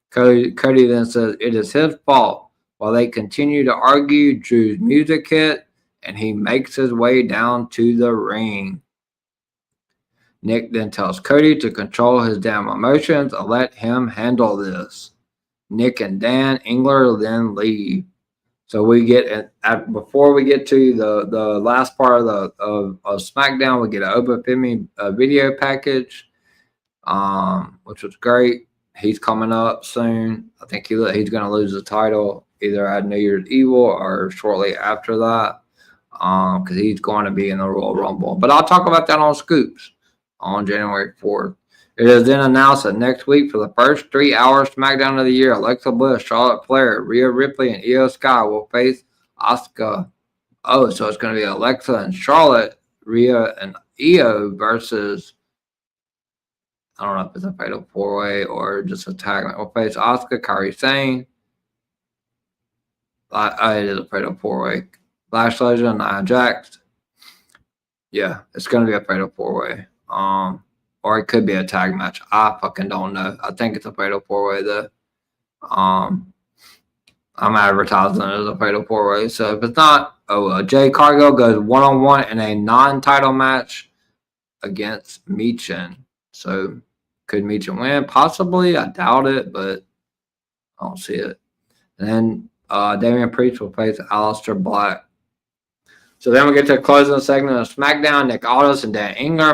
Cody then says it is his fault. While they continue to argue, Drew's music hit, and he makes his way down to the ring. Nick then tells Cody to control his damn emotions and let him handle this. Nick and Dan Engler then leave. So we get before we get to the last part of SmackDown, we get an Oba Femi video package, which was great. He's coming up soon. I think he's going to lose the title either at New Year's Evil or shortly after that, because he's going to be in the Royal Rumble. But I'll talk about that on Scoops on January 4th. It is then announced that next week, for the first 3 hours SmackDown of the year, Alexa Bliss, Charlotte Flair, Rhea Ripley, and Io Sky will face Asuka. Oh, so it's going to be Alexa and Charlotte, Rhea and Io versus, I don't know if it's a fatal four-way or just a tag. We'll face Asuka, Kairi Sane. It is a fatal four-way. Lash Legend, Nia Jax. Yeah, it's going to be a fatal four-way. Or it could be a tag match. I fucking don't know. I think it's a fatal four-way, though. I'm advertising it as a fatal four-way. So if it's not, Jay Cargill goes one-on-one in a non-title match against Meechin. So could Meechin win? Possibly. I doubt it, but I don't see it. And then Damian Priest will face Aleister Black. So then we get to the closing segment of SmackDown. Nick Aldis and Dan Engler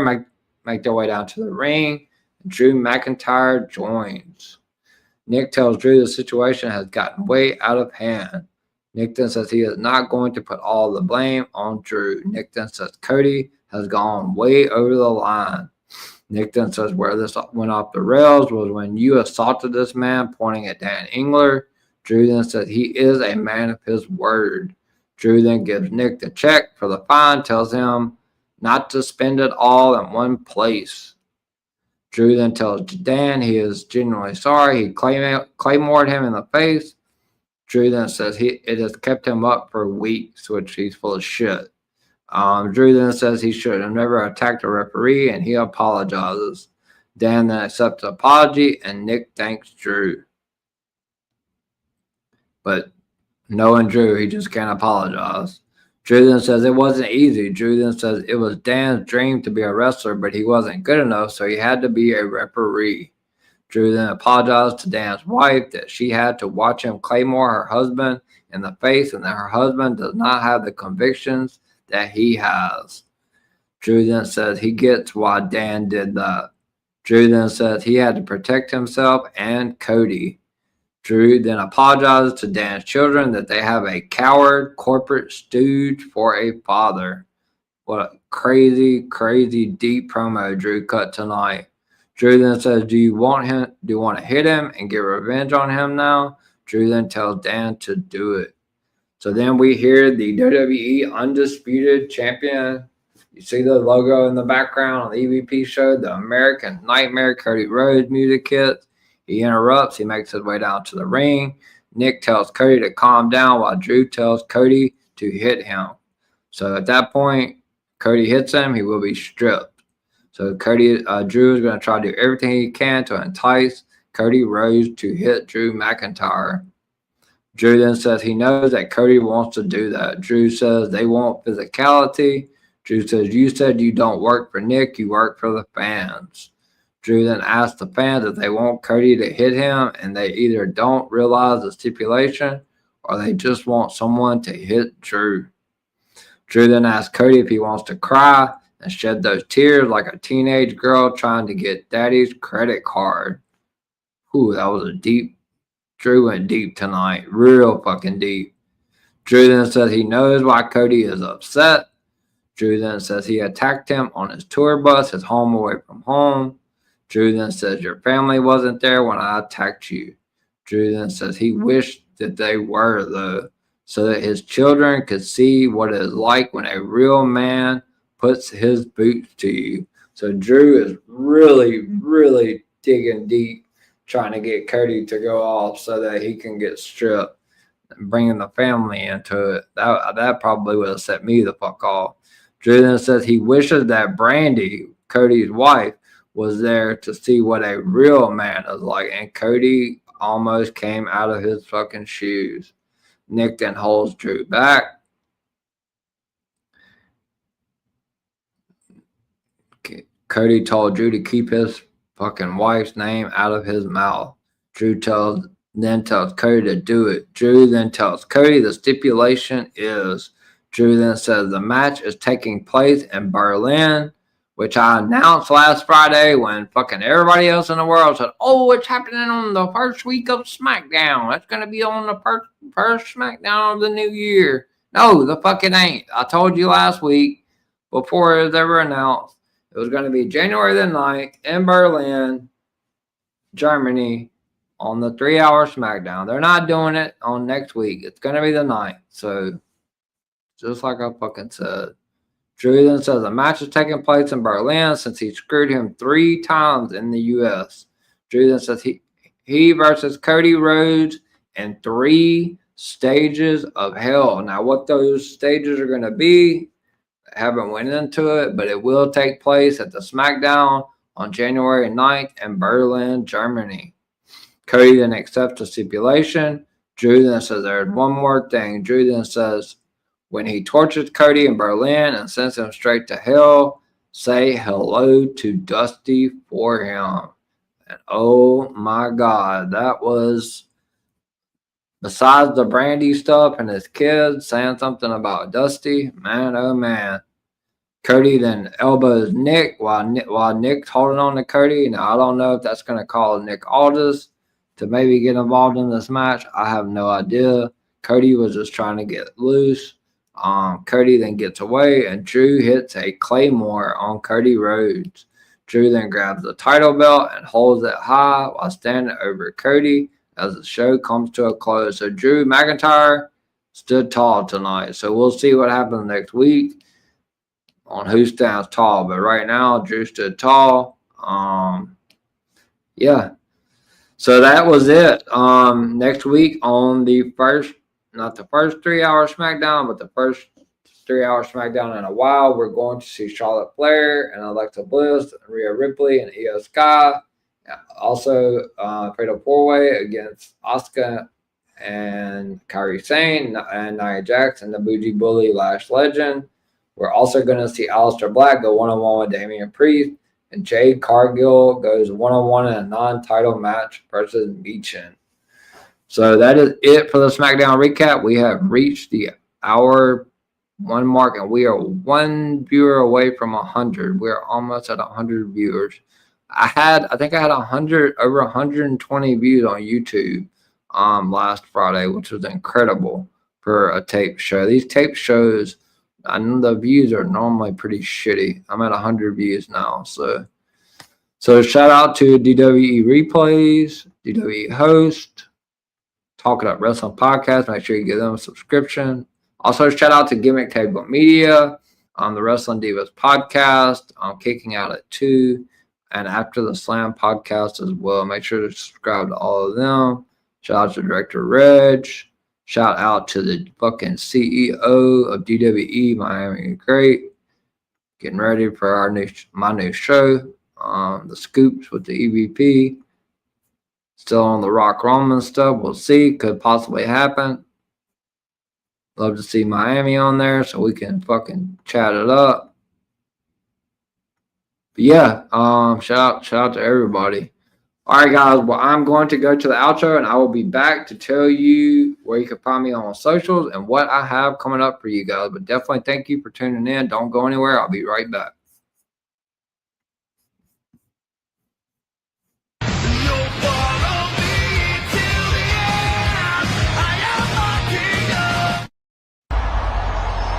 make their way down to the ring. Drew McIntyre joins. Nick tells Drew the situation has gotten way out of hand. Nick then says he is not going to put all the blame on Drew. Nick then says Cody has gone way over the line. Nick then says where this went off the rails was when you assaulted this man, pointing at Dan Engler. Drew then says he is a man of his word. Drew then gives Nick the check for the fine, tells him not to spend it all in one place. Drew then tells Dan he is genuinely sorry. He claymored him in the face. Drew then says it has kept him up for weeks, which he's full of shit. Drew then says he should have never attacked a referee, and he apologizes. Dan then accepts the apology, and Nick thanks Drew. But knowing Drew, he just can't apologize. Drew then says it wasn't easy. Drew then says it was Dan's dream to be a wrestler, but he wasn't good enough, so he had to be a referee. Drew then apologized to Dan's wife that she had to watch him claymore her husband in the face and that her husband does not have the convictions that he has. Drew then says he gets why Dan did that. Drew then says he had to protect himself and Cody. Drew then apologizes to Dan's children that they have a coward corporate stooge for a father. What a crazy, crazy deep promo Drew cut tonight. Drew then says, do you want to hit him and get revenge on him now? Drew then tells Dan to do it. So then we hear the WWE Undisputed Champion. You see the logo in the background on the EVP show, the American Nightmare Cody Rhodes music hits. He interrupts. He makes his way down to the ring. Nick tells Cody to calm down while Drew tells Cody to hit him. So at that point, Cody hits him. He will be stripped. So Drew is going to try to do everything he can to entice Cody Rhodes to hit Drew McIntyre. Drew then says he knows that Cody wants to do that. Drew says they want physicality. Drew says, you said you don't work for Nick, you work for the fans. Drew then asks the fans if they want Cody to hit him, and they either don't realize the stipulation or they just want someone to hit Drew. Drew then asks Cody if he wants to cry and shed those tears like a teenage girl trying to get daddy's credit card. Ooh, that was a deep. Drew went deep tonight. Real fucking deep. Drew then says he knows why Cody is upset. Drew then says he attacked him on his tour bus, his home away from home. Drew then says your family wasn't there when I attacked you. Drew then says he wished that they were, though, so that his children could see what it is like when a real man puts his boots to you. So Drew is really, really digging deep, trying to get Cody to go off so that he can get stripped and bringing the family into it. That probably would have set me the fuck off. Drew then says he wishes that Brandy, Cody's wife, was there to see what a real man is like, and Cody almost came out of his fucking shoes. Nick then holds Drew back. Cody told Drew to keep his fucking wife's name out of his mouth. Drew then tells Cody to do it. Drew then tells Cody the stipulation is. Drew then says the match is taking place in Berlin, which I announced last Friday when fucking everybody else in the world said, oh, it's happening on the first week of SmackDown. It's going to be on the first SmackDown of the new year. No, the fuck it ain't. I told you last week before it was ever announced. It was going to be January the 9th in Berlin, Germany, on the 3-hour SmackDown. They're not doing it on next week. It's going to be the 9th. So, just like I fucking said. Drew then says the match is taking place in Berlin since he screwed him 3 times in the U.S. Drew then says he versus Cody Rhodes in 3 stages of hell. Now, what those stages are going to be, I haven't went into it, but it will take place at the SmackDown on January 9th in Berlin, Germany. Cody then accepts the stipulation. Drew then says there's one more thing. Drew then says when he tortures Cody in Berlin and sends him straight to hell, say hello to Dusty for him. And oh my God, that was, besides the Brandy stuff and his kids saying something about Dusty, man, oh man. Cody then elbows Nick while Nick's holding on to Cody. Now, I don't know if that's going to cause Nick Aldis to maybe get involved in this match. I have no idea. Cody was just trying to get loose. Cody then gets away, and Drew hits a Claymore on Cody Rhodes. Drew then grabs the title belt and holds it high while standing over Cody as the show comes to a close. So Drew McIntyre stood tall tonight. So we'll see what happens next week on who stands tall. But right now, Drew stood tall. Yeah. So that was it. Next week on the first, not the first 3 hour SmackDown, but the first 3 hour SmackDown in a while, we're going to see Charlotte Flair and Alexa Bliss, and Rhea Ripley and Io Sky. Also, Fatal 4-Way against Asuka and Kairi Sane and Nia Jax and the Bougie Bully Lash Legend. We're also going to see Aleister Black go one-on-one with Damian Priest, and Jade Cargill goes one-on-one in a non-title match versus Michin. So that is it for the SmackDown recap. We have reached the hour one mark, and we are one viewer away from 100. We're almost at 100 viewers. I think I had over 120 views on YouTube last Friday, which was incredible for a tape show. These tape shows, I know the views are normally pretty shitty. I'm at 100 views now. So shout out to DWE Replays, DWE Host, Talk It Up Wrestling Podcast. Make sure you give them a subscription. Also, shout out to Gimmick Table Media, the Wrestling Divas Podcast, Kicking Out at 2, and After the Slam Podcast as well. Make sure to subscribe to all of them. Shout out to Director Reg. Shout out to the fucking CEO of DWE Miami Great. Getting ready for my new show, The Scoops with the EVP. Still on the Rock Roman stuff. We'll see. Could possibly happen. Love to see Miami on there so we can fucking chat it up. But yeah, shout out to everybody. All right, guys. Well, I'm going to go to the outro, and I will be back to tell you where you can find me on socials and what I have coming up for you guys. But definitely thank you for tuning in. Don't go anywhere. I'll be right back.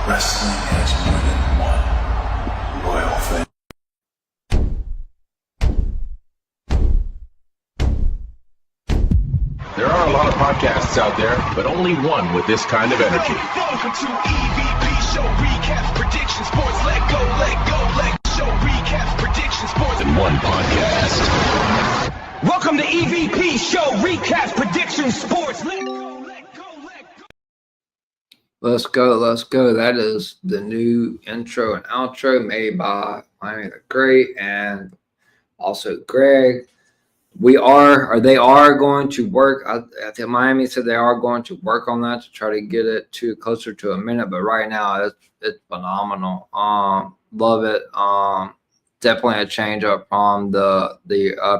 Wrestling has more than one royal family. There are a lot of podcasts out there, but only one with this kind of energy. Welcome to EVP Show Recaps, Predictions, Sports, Let Go, Show Recaps, Predictions, Sports. In one podcast. Welcome to EVP Show Recaps, Predictions, Sports, Let Go. Let's go. That is the new intro and outro made by Miami the Great and also Greg. They are going to work. I think Miami said they are going to work on that to try to get it to closer to a minute. But right now, it's phenomenal. Love it. Definitely a change up from the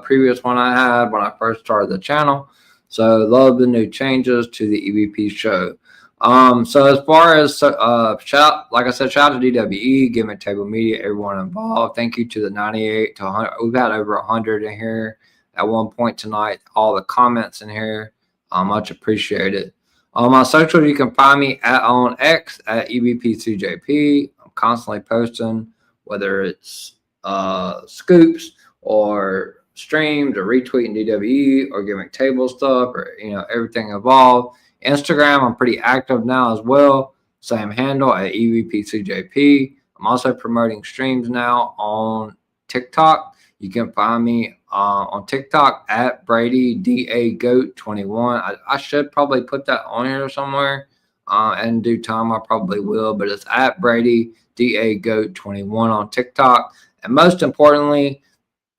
previous one I had when I first started the channel. So love the new changes to the EVP show. So as far as shout out to DWE, Gimmick Table Media, everyone involved. Thank you to the 98 to 100. We've had over 100 in here at one point tonight. All the comments in here, much appreciated. On my socials, you can find me on X at EVPCJP. I'm constantly posting, whether it's scoops or streams or retweeting DWE or Gimmick Table stuff or everything involved. Instagram, I'm pretty active now as well. Same handle at EVPCJP. I'm also promoting streams now on TikTok. You can find me on TikTok at BradyDAGoat21. I should probably put that on here somewhere. In due time, I probably will. But it's at BradyDAGoat21 on TikTok. And most importantly,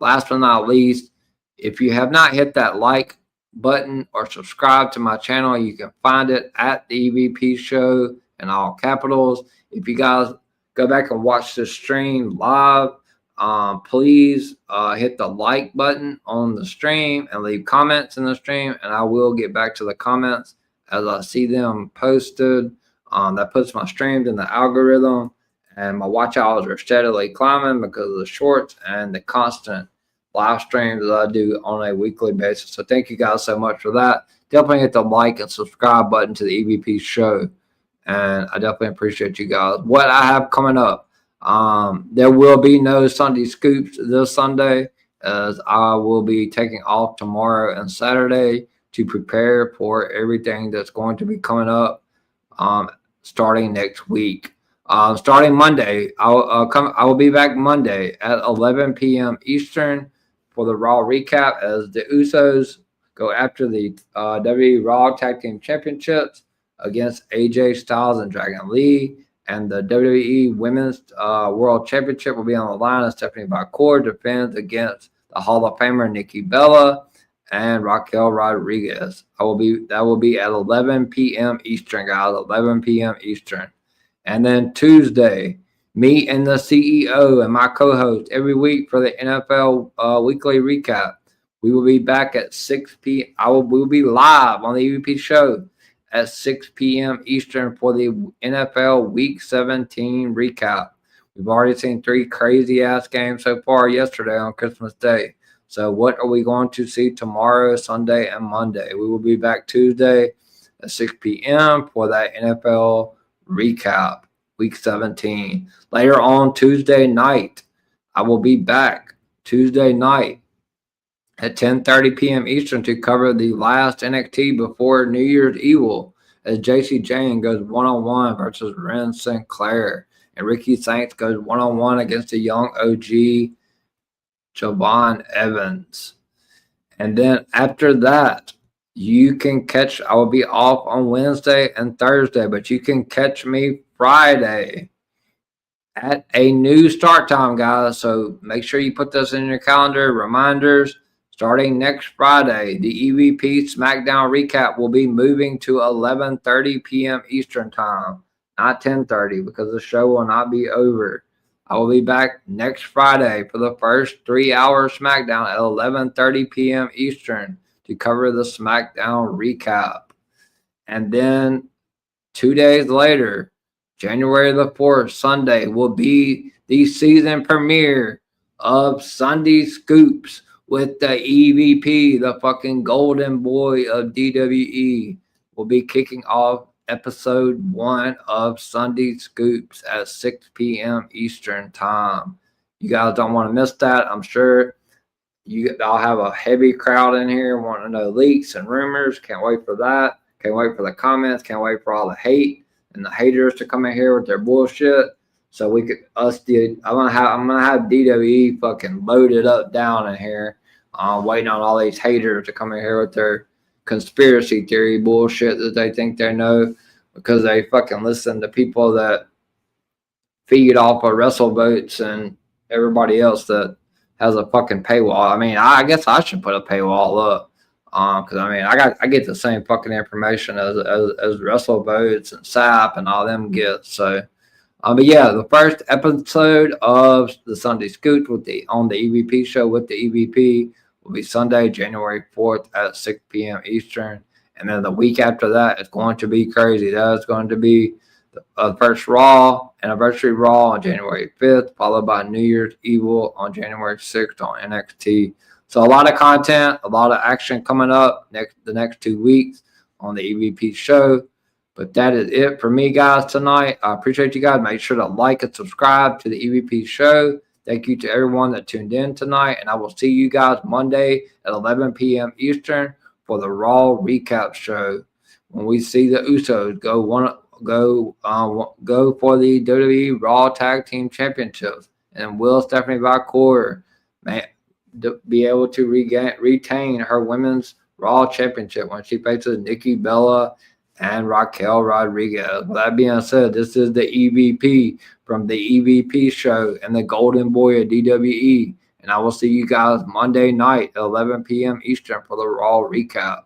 last but not least, if you have not hit that like button or subscribe to my channel, you can find it at the EVP Show in all capitals. If you guys go back and watch this stream live, please hit the like button on the stream and leave comments in the stream, and I will get back to the comments as I see them posted. That puts my streams in the algorithm, and my watch hours are steadily climbing because of the shorts and the constant live streams that I do on a weekly basis. So thank you guys so much for that. Definitely hit the like and subscribe button to the EVP show. And I definitely appreciate you guys. What I have coming up, There will be no Sunday scoops this Sunday, as I will be taking off tomorrow and Saturday to prepare for everything that's going to be coming up starting next week. Starting Monday, I will be back Monday at 11 p.m. Eastern for the Raw recap as the Usos go after the WWE Raw Tag Team Championships against AJ Styles and Dragon Lee. And the WWE Women's World Championship will be on the line as Stephanie McMahon defends against the Hall of Famer Nikki Bella and Raquel Rodriguez. That will be at 11 p.m. Eastern, guys. 11 p.m. Eastern. And then Tuesday, me and the CEO and my co-host every week for the NFL weekly recap. We will be back at 6 p.m. We will be live on the EVP show at 6 p.m. Eastern for the NFL Week 17 recap. We've already seen 3 crazy-ass games so far yesterday on Christmas Day. So what are we going to see tomorrow, Sunday, and Monday? We will be back Tuesday at 6 p.m. for that NFL recap, Week 17. Later on Tuesday night, I will be back Tuesday night at 10:30 p.m. Eastern to cover the last NXT before New Year's Evil as JC Jane goes one-on-one versus Ren Sinclair. And Ricky Saints goes one-on-one against the young OG Javon Evans. And then after that, you can catch, I will be off on Wednesday and Thursday, but you can catch me Friday at a new start time, guys. So make sure you put this in your calendar, reminders. Starting next Friday, the EVP Smackdown recap will be moving to 11:30 p.m. Eastern time, not 10:30, because the show will not be over. I will be back next Friday for the first 3-hour Smackdown at 11:30 p.m. Eastern to cover the Smackdown recap. And then 2 days later, January the 4th, Sunday, will be the season premiere of Sunday Scoops with the EVP, the fucking golden boy of DWE. Will be kicking off episode 1 of Sunday Scoops at 6 p.m. Eastern time. You guys don't want to miss that. I'm sure I'll have a heavy crowd in here wanting to know leaks and rumors. Can't wait for that. Can't wait for the comments. Can't wait for all the hate and the haters to come in here with their bullshit. So we could I'm gonna have DWE fucking loaded up down in here, waiting on all these haters to come in here with their conspiracy theory bullshit that they think they know because they fucking listen to people that feed off of WrestleBoats and everybody else that has a fucking paywall. I mean, I guess I should put a paywall up because I mean I get the same fucking information as WrestleBoats and SAP and all them get. So but yeah, the first episode of the Sunday Scoop on the EVP show with the EVP will be Sunday, January 4th at 6 p.m. Eastern. And then the week after that is going to be crazy. That is going to be the first anniversary Raw on January 5th, followed by New Year's Evil on January 6th on NXT. So a lot of content, a lot of action coming up the next 2 weeks on the EVP show. But that is it for me, guys, tonight. I appreciate you guys. Make sure to like and subscribe to the EVP show. Thank you to everyone that tuned in tonight. And I will see you guys Monday at 11 p.m. Eastern for the Raw recap show. When we see the Usos go for the WWE Raw Tag Team Championships. And will Stephanie McMahon be able to retain her Women's Raw Championship when she faces Nikki Bella and Raquel Rodriguez. With that being said, this is the EVP from the EVP show and the golden boy of DWE. And I will see you guys Monday night at 11 p.m. Eastern for the Raw recap.